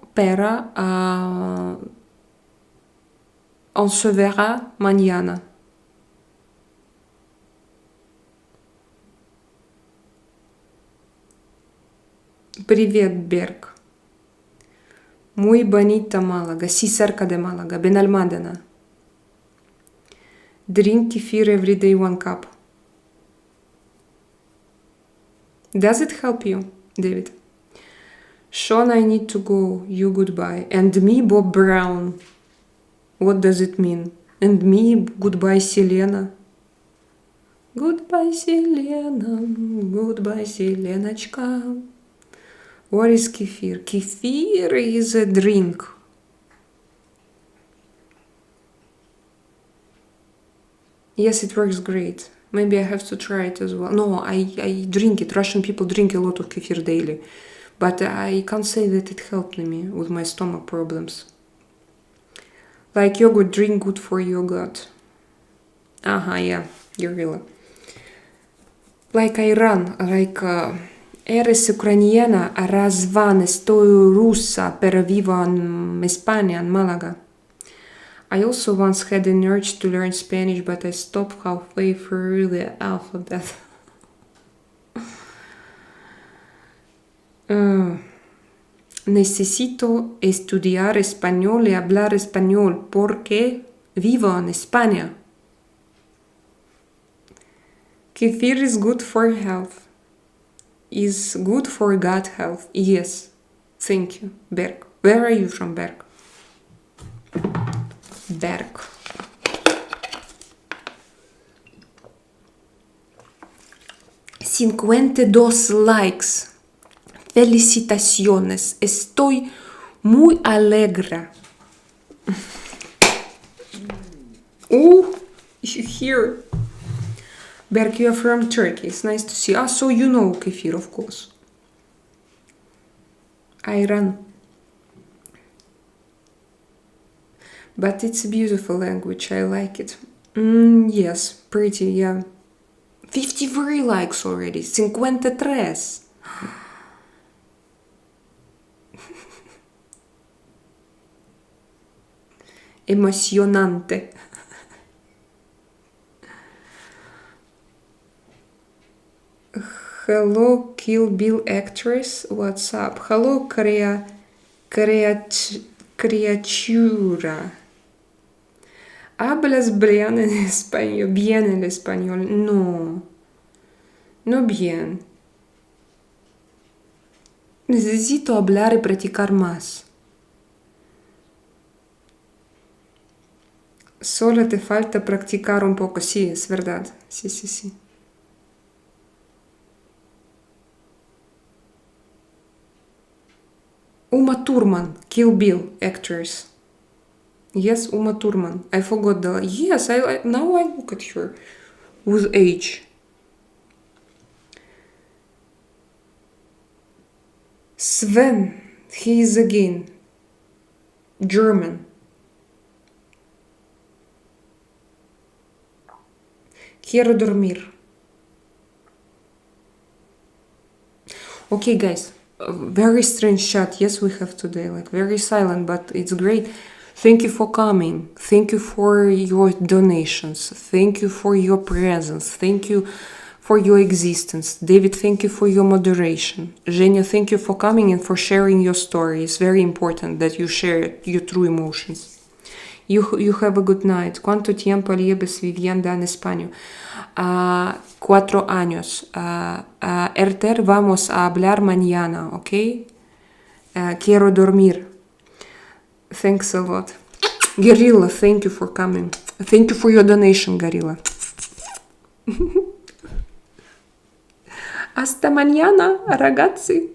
on se verra mañana. Привет, Берг. Muy bonita Málaga, sí, cerca de Málaga, Benalmádena. Drink kefir every day 1 cup. Does it help you, David? Sean, I need to go. You goodbye. And me, Bob Brown. What does it mean? And me, goodbye, Selena. Goodbye, Selena. Goodbye, Selenочка. What is kefir? Kefir is a drink. Yes, it works great. Maybe I have to try it as well. No, I drink it. Russian people drink a lot of kefir daily. But I can't say that it helped me with my stomach problems. Like yogurt, drink good for your gut. Yeah, you're really. Like Iran, like eres ucraniana, razvan, estoy rusa, pero vivo en España, en Málaga. I also once had an urge to learn Spanish, but I stopped halfway through the alphabet. Necesito estudiar español y hablar español porque vivo en España. Kefir is good for health. Is good for gut health. Yes. Thank you. Berg. Where are you from, Berg? Berg. $52 likes. Felicitaciones. Estoy muy alegre. Oh, you hear? Berk, you are from Turkey. It's nice to see. So you know kefir, of course. Iran. But it's a beautiful language. I like it. Yes, pretty, yeah. 53 likes already. 53. Emocionante. Hello, Kill Bill actress. What's up? Hello, criatura. ¿Hablas bien en español? Bien el español. No. No bien. Necesito hablar y practicar más. Solo te falta practicar un poco. Sí, es verdad. Sí. Uma Thurman, Kill Bill actress. Yes, Uma Thurman. I forgot the. Yes, now I look at her with age. Sven, he is again German. Quiero dormir. Okay, guys, a very strange chat. Yes, we have today, like very silent, but it's great. Thank you for coming. Thank you for your donations. Thank you for your presence. Thank you for your existence. David, thank you for your moderation. Zhenya, thank you for coming and for sharing your story. It's very important that you share your true emotions. You have a good night. ¿Cuánto tiempo llevas viviendo en España? 4 años. Erter, vamos a hablar mañana, ¿ok? Quiero dormir. Thanks a lot. Guerrilla, thank you for coming. Thank you for your donation, Guerrilla. Hasta mañana, ragazzi.